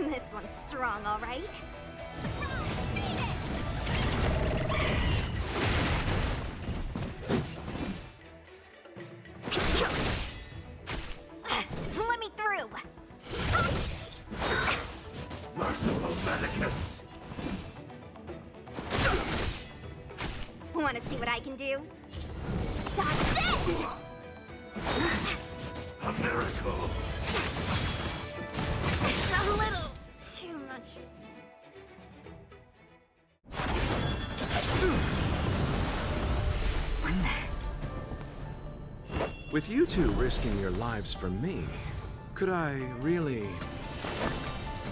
Speaker 13: This one's strong, all right. Let me through.
Speaker 14: Merciful Medicus!
Speaker 3: Want to see what I can do? Stop this!
Speaker 14: A miracle.
Speaker 13: A little too much.
Speaker 19: With you two risking your lives for me, could I really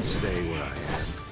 Speaker 19: stay where I am?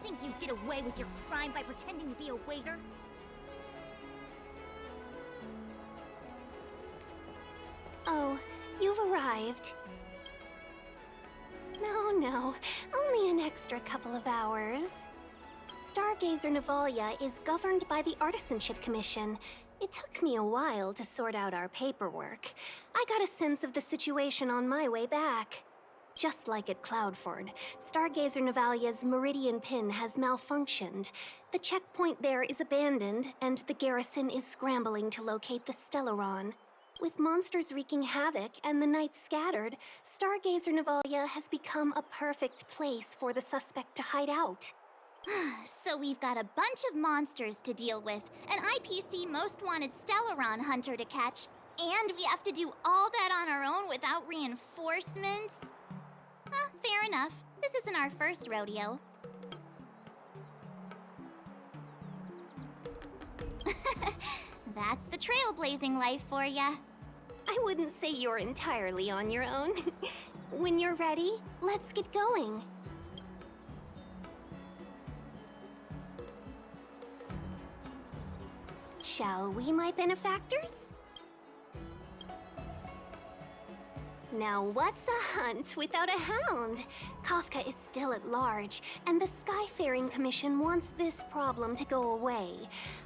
Speaker 11: Think you'd get away with your crime by pretending to be a waiter?
Speaker 13: Oh, you've arrived. No, only an extra couple of hours. Stargazer Navalia is governed by the Artisanship Commission. It took me a while to sort out our paperwork. I got a sense of the situation on my way back. Just like at Cloudford, Stargazer Navalia's Meridian Pin has malfunctioned. The checkpoint there is abandoned, and the garrison is scrambling to locate the Stellaron. With monsters wreaking havoc and the night scattered, Stargazer Navalia has become a perfect place for the suspect to hide out.
Speaker 4: So we've got a bunch of monsters to deal with, an IPC most wanted Stellaron hunter to catch, and we have to do all that on our own without reinforcements? Fair enough. This isn't our first rodeo. That's the trailblazing life for ya.
Speaker 13: I wouldn't say you're entirely on your own. When you're ready, let's get going. Shall we, my benefactors? Now what's a hunt without a hound? Kafka is still at large, and the Skyfaring Commission wants this problem to go away.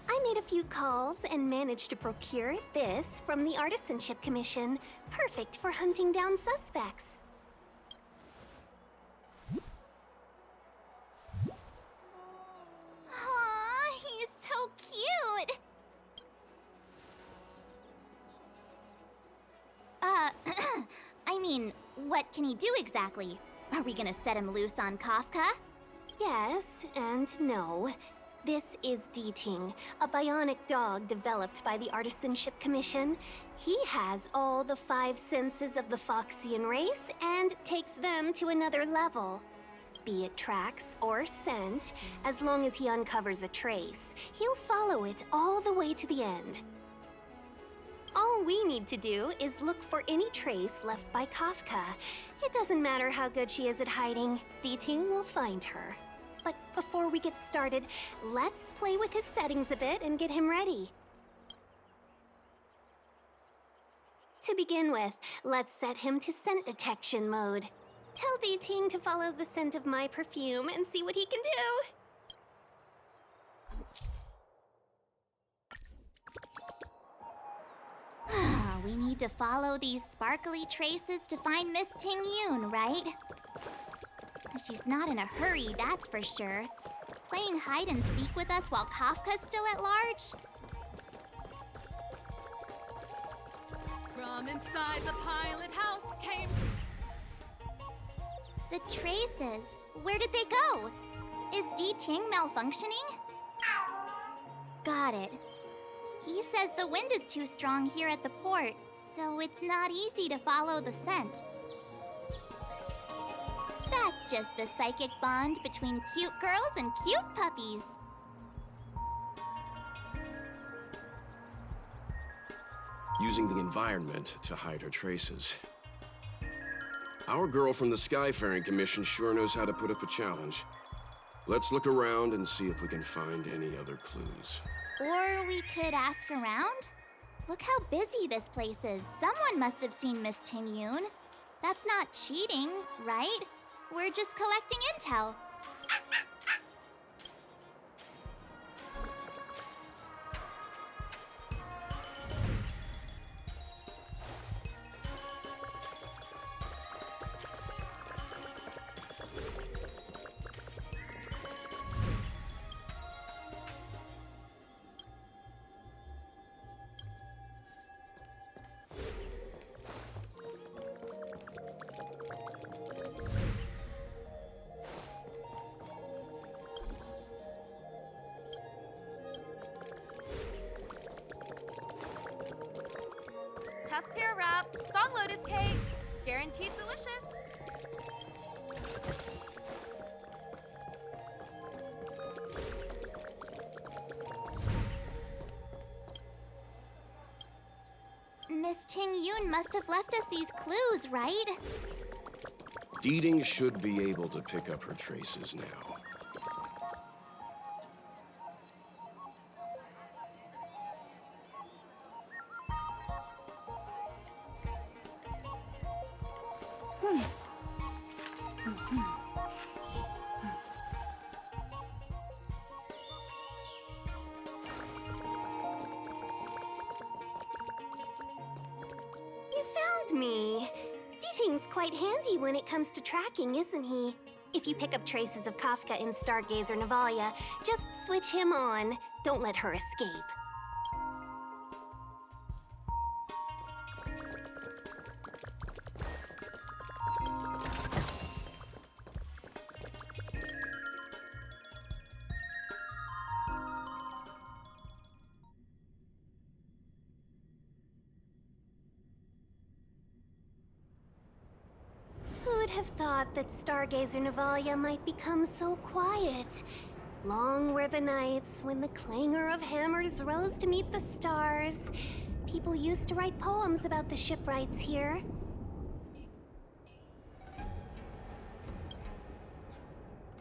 Speaker 13: I made a few calls and managed to procure this from the Artisanship Commission. Perfect for hunting down suspects.
Speaker 4: Aw, he's so cute! I mean, what can he do exactly? Are we gonna set him loose on Kafka?
Speaker 13: Yes and no. This is D-Ting, a bionic dog developed by the Artisanship Commission. He has all the 5 senses of the Foxian race and takes them to another level. Be it tracks or scent, as long as he uncovers a trace, he'll follow it all the way to the end. All we need to do is look for any trace left by Kafka. It doesn't matter how good she is at hiding, D-Ting will find her. But before we get started, let's play with his settings a bit and get him ready. To begin with, let's set him to scent detection mode. Tell D-Ting to follow the scent of my perfume and see what he can do.
Speaker 4: We need to follow these sparkly traces to find Miss Ting Yun, right? She's not in a hurry, that's for sure. Playing hide and seek with us while Kafka's still at large?
Speaker 20: From inside the pilot house came...
Speaker 4: The traces. Where did they go? Is D-Ting malfunctioning? Got it. He says the wind is too strong here at the port, so it's not easy to follow the scent. That's just the psychic bond between cute girls and cute puppies.
Speaker 2: Using the environment to hide her traces. Our girl from the Skyfaring Commission sure knows how to put up a challenge. Let's look around and see if we can find any other clues.
Speaker 4: Or we could ask around? Look how busy this place is. Someone must have seen Miss Ting Yun. That's not cheating, right? We're just collecting intel.
Speaker 20: Tusk pear wrap, song lotus cake, guaranteed delicious.
Speaker 4: Miss Ting Yun must have left us these clues, right?
Speaker 2: Deeding should be able to pick up her traces now.
Speaker 13: You found me. Deeting's quite handy when it comes to tracking, isn't he? If you pick up traces of Kafka in Stargazer Navalia, just switch him on. Don't let her escape. Who'd have thought that Stargazer Navalia might become so quiet? Long were the nights when the clangor of hammers rose to meet the stars. People used to write poems about the shipwrights here.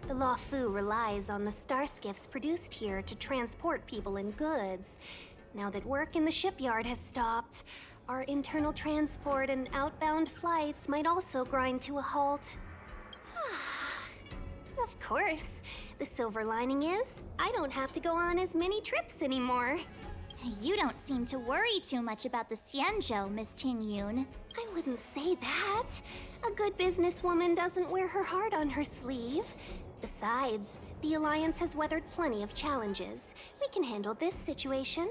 Speaker 13: The Law Fu relies on the star skiffs produced here to transport people and goods. Now that work in the shipyard has stopped, our internal transport and outbound flights might also grind to a halt. Of course. The silver lining is, I don't have to go on as many trips anymore.
Speaker 4: You don't seem to worry too much about the Xianzhou, Miss Ting Yun.
Speaker 13: I wouldn't say that. A good businesswoman doesn't wear her heart on her sleeve. Besides, the Alliance has weathered plenty of challenges. We can handle this situation.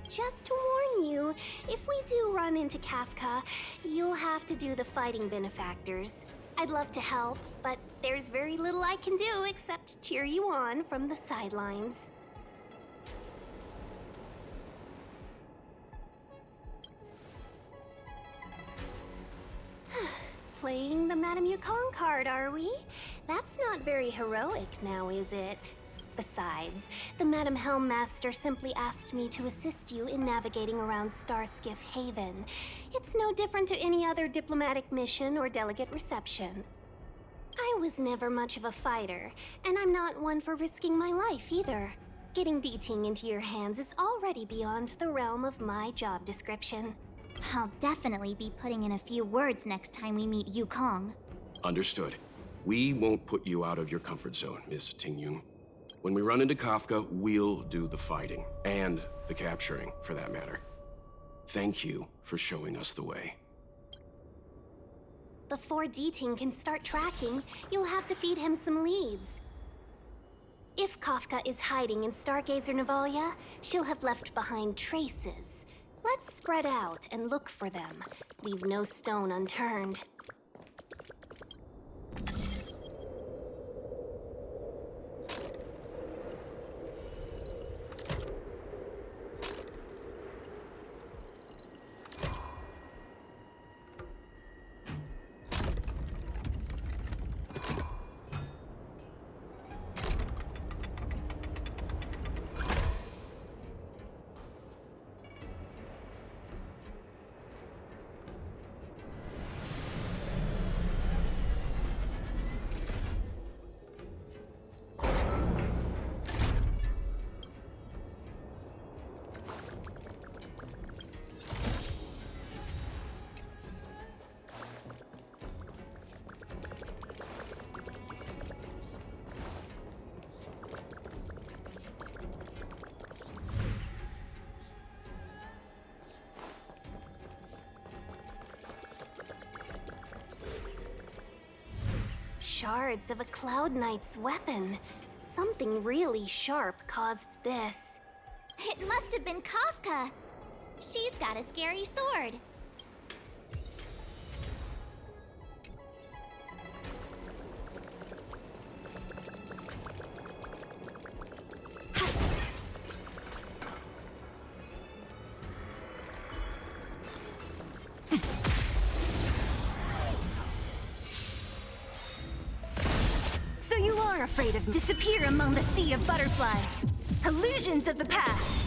Speaker 13: Just to warn you, if we do run into Kafka, you'll have to do the fighting benefactors. I'd love to help, but there's very little I can do except cheer you on from the sidelines. Playing the Madame Yukong card, are we? That's not very heroic now, is it? Besides, the Madam Helmmaster simply asked me to assist you in navigating around Starskiff Haven. It's no different to any other diplomatic mission or delegate reception. I was never much of a fighter, and I'm not one for risking my life either. Getting Deeting into your hands is already beyond the realm of my job description.
Speaker 4: I'll definitely be putting in a few words next time we meet Yukong.
Speaker 2: Understood. We won't put you out of your comfort zone, Miss Ting Yun. When we run into Kafka, we'll do the fighting, and the capturing, for that matter. Thank you for showing us the way.
Speaker 13: Before Deeting can start tracking, you'll have to feed him some leads. If Kafka is hiding in Stargazer Navalia, she'll have left behind traces. Let's spread out and look for them. Leave no stone unturned. Shards of a Cloud Knight's weapon. Something really sharp caused this.
Speaker 4: It must have been Kafka. She's got a scary sword.
Speaker 21: So you are afraid of disappear among the sea of butterflies. Illusions of the past.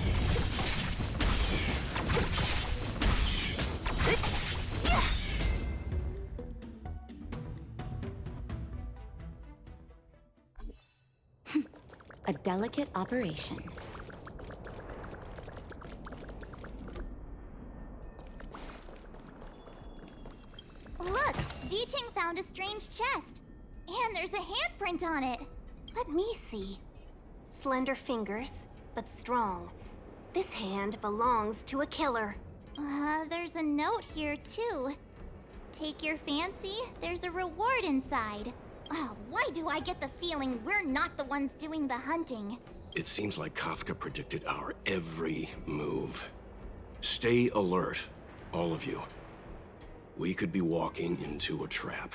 Speaker 22: A delicate operation.
Speaker 4: Look, D-Ting found a strange chest. And there's a handprint on it.
Speaker 13: Let me see. Slender fingers, but strong. This hand belongs to a killer.
Speaker 4: There's a note here too. Take your fancy, there's a reward inside. Why do I get the feeling we're not the ones doing the hunting?
Speaker 2: It seems like Kafka predicted our every move. Stay alert, all of you. We could be walking into a trap.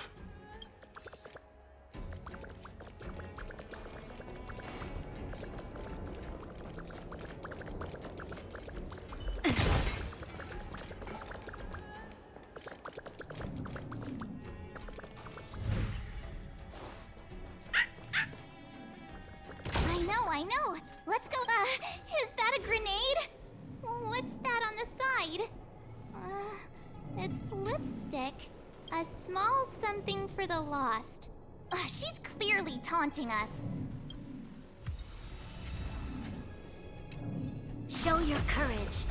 Speaker 4: I know. Let's go. Is that a grenade? What's that on the side? It's lipstick. A small something for the lost. She's clearly taunting us.
Speaker 21: Show your courage.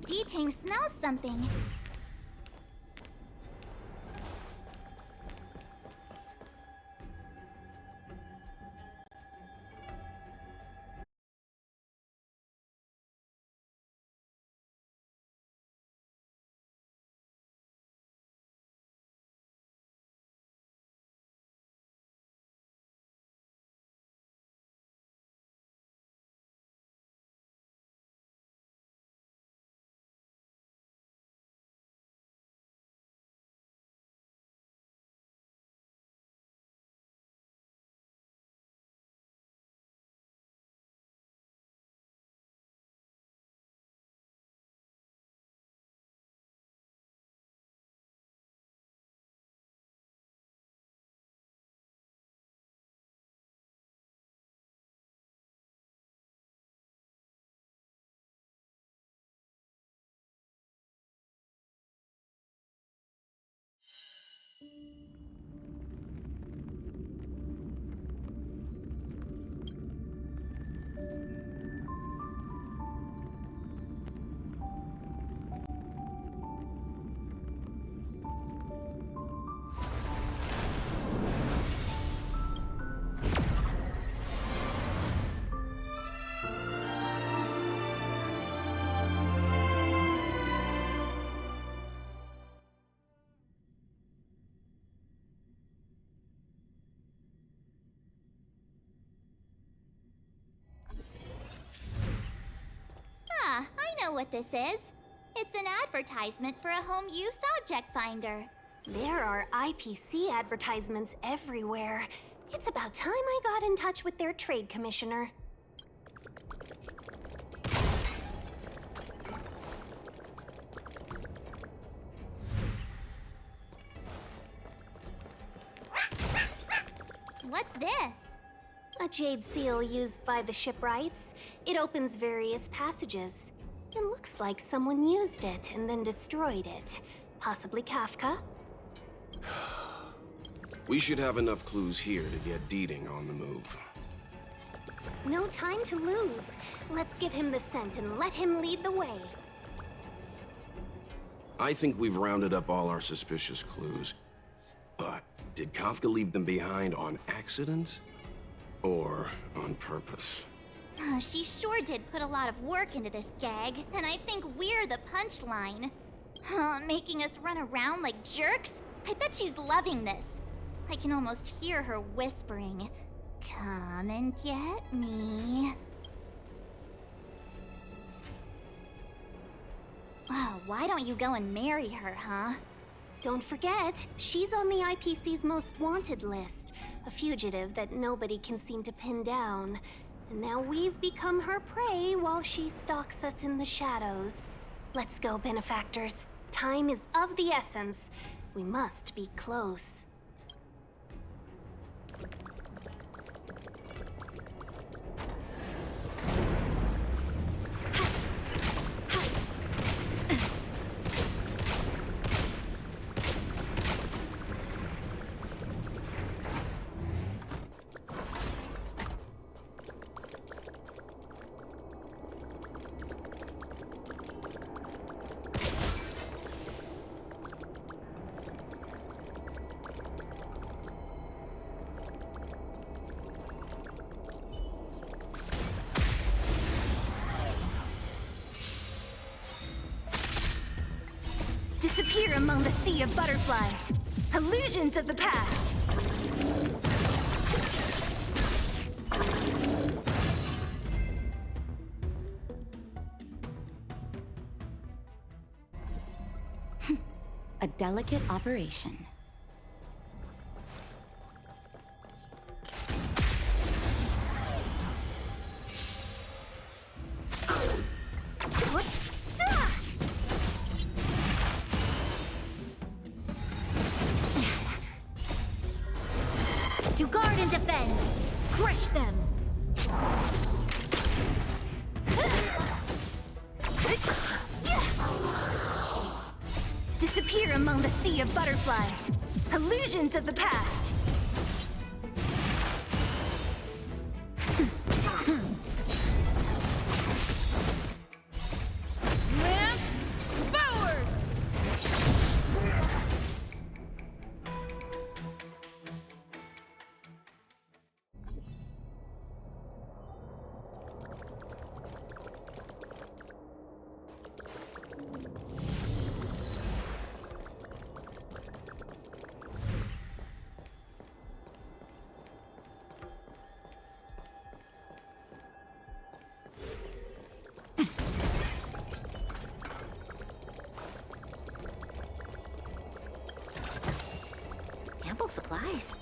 Speaker 4: D-Ting smells something. I know what this is. It's an advertisement for a home use object finder.
Speaker 13: There are IPC advertisements everywhere. It's about time I got in touch with their trade commissioner.
Speaker 4: What's this?
Speaker 13: A jade seal used by the shipwrights. It opens various passages. It looks like someone used it and then destroyed it. Possibly Kafka?
Speaker 2: We should have enough clues here to get D-Ting on the move.
Speaker 13: No time to lose. Let's give him the scent and let him lead the way.
Speaker 2: I think we've rounded up all our suspicious clues. But did Kafka leave them behind on accident? Or on purpose.
Speaker 4: She sure did put a lot of work into this gag, and I think we're the punchline. Making us run around like jerks? I bet she's loving this. I can almost hear her whispering, "Come and get me." Oh, why don't you go and marry her, huh?
Speaker 13: Don't forget, she's on the IPC's most wanted list. A fugitive that nobody can seem to pin down. And now we've become her prey while she stalks us in the shadows. Let's go, benefactors. Time is of the essence. We must be close.
Speaker 21: Disappear among the sea of butterflies. Illusions of the past.
Speaker 22: A delicate operation.
Speaker 21: To guard and defend. Crush them. Disappear among the sea of butterflies. Illusions of the past.
Speaker 10: Lance forward!
Speaker 21: Ample supplies.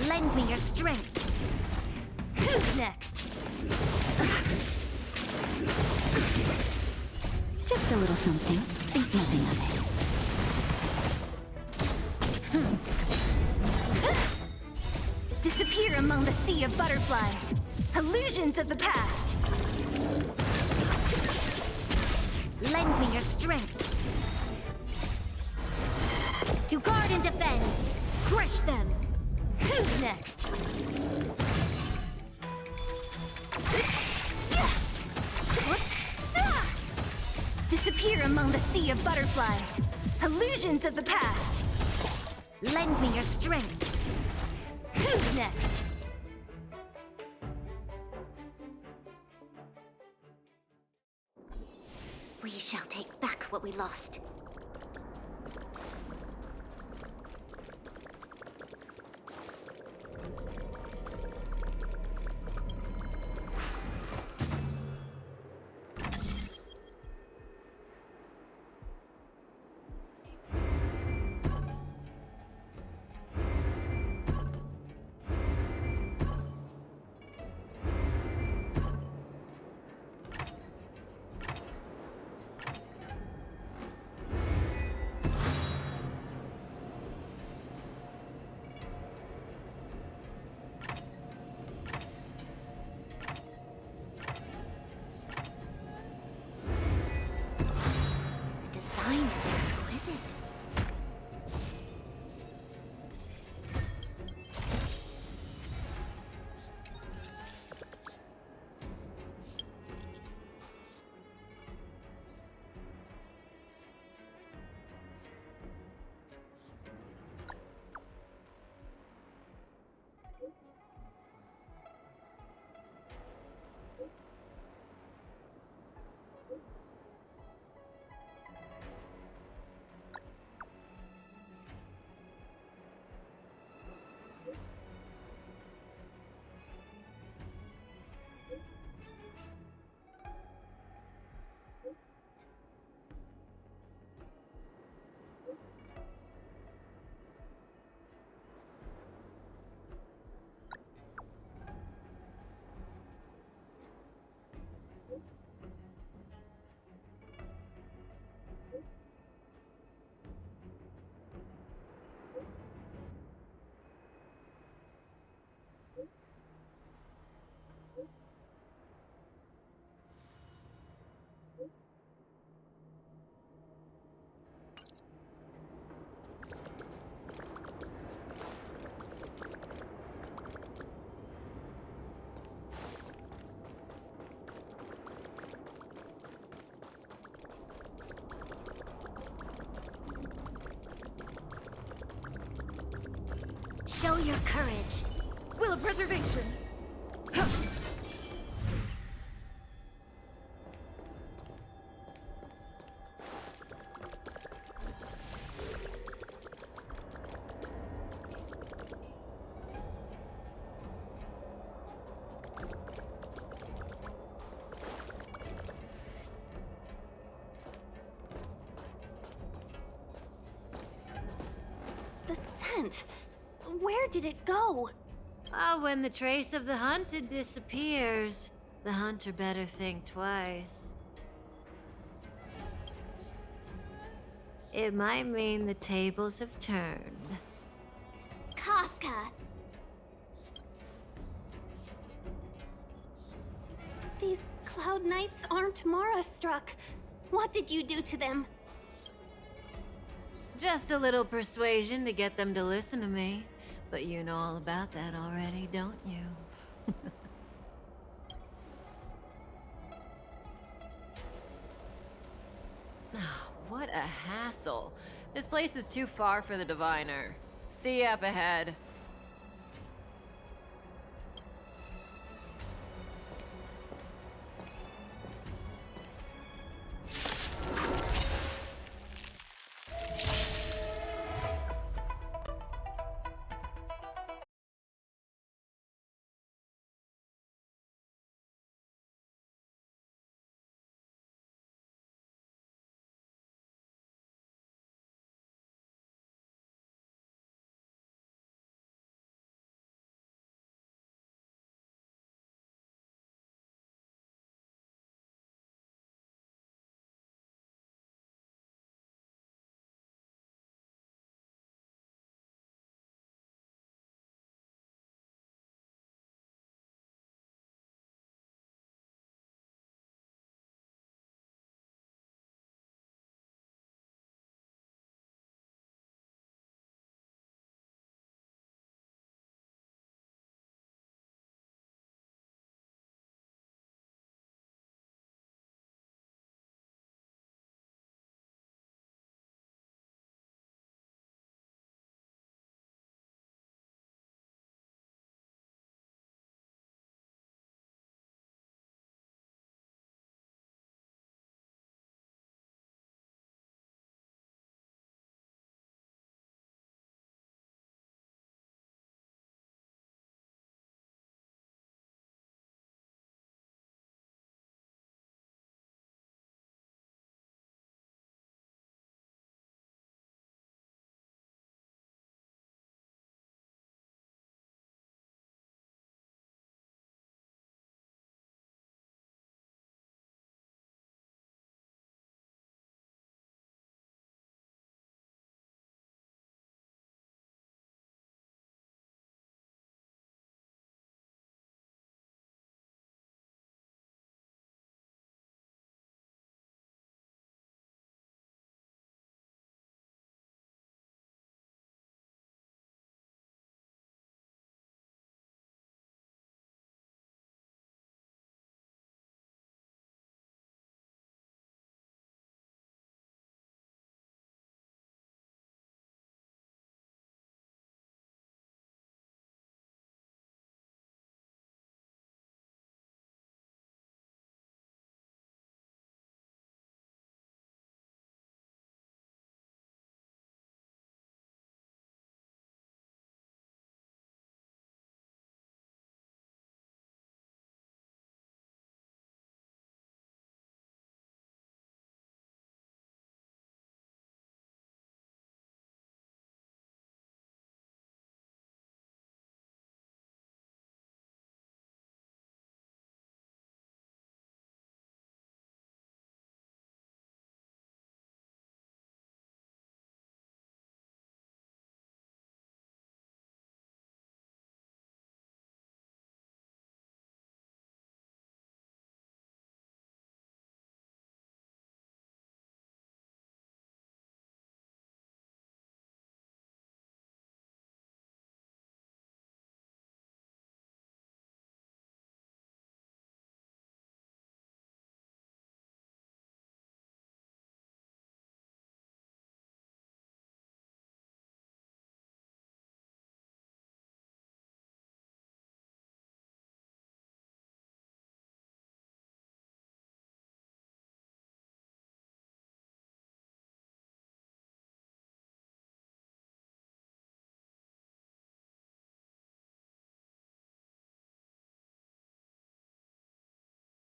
Speaker 21: Lend me your strength. Who's next?
Speaker 22: Just a little something. Think nothing of
Speaker 21: it. Disappear among the sea of butterflies. Illusions of the past. Lend me your strength. To guard and defend. Crush them. Who's next? Disappear among the sea of butterflies. Illusions of the past. Lend me your strength. Who's next?
Speaker 11: We shall take back what we lost.
Speaker 21: Design is exquisite. Show your courage.
Speaker 20: Will of preservation.
Speaker 13: The scent. Where did it go?
Speaker 6: When the trace of the hunted disappears, the hunter better think twice. It might mean the tables have turned.
Speaker 13: Kafka. These Cloud Knights aren't Mara struck. What did you do to them?
Speaker 6: Just a little persuasion to get them to listen to me. But you know all about that already, don't you? What a hassle. This place is too far for the diviner. See you up ahead.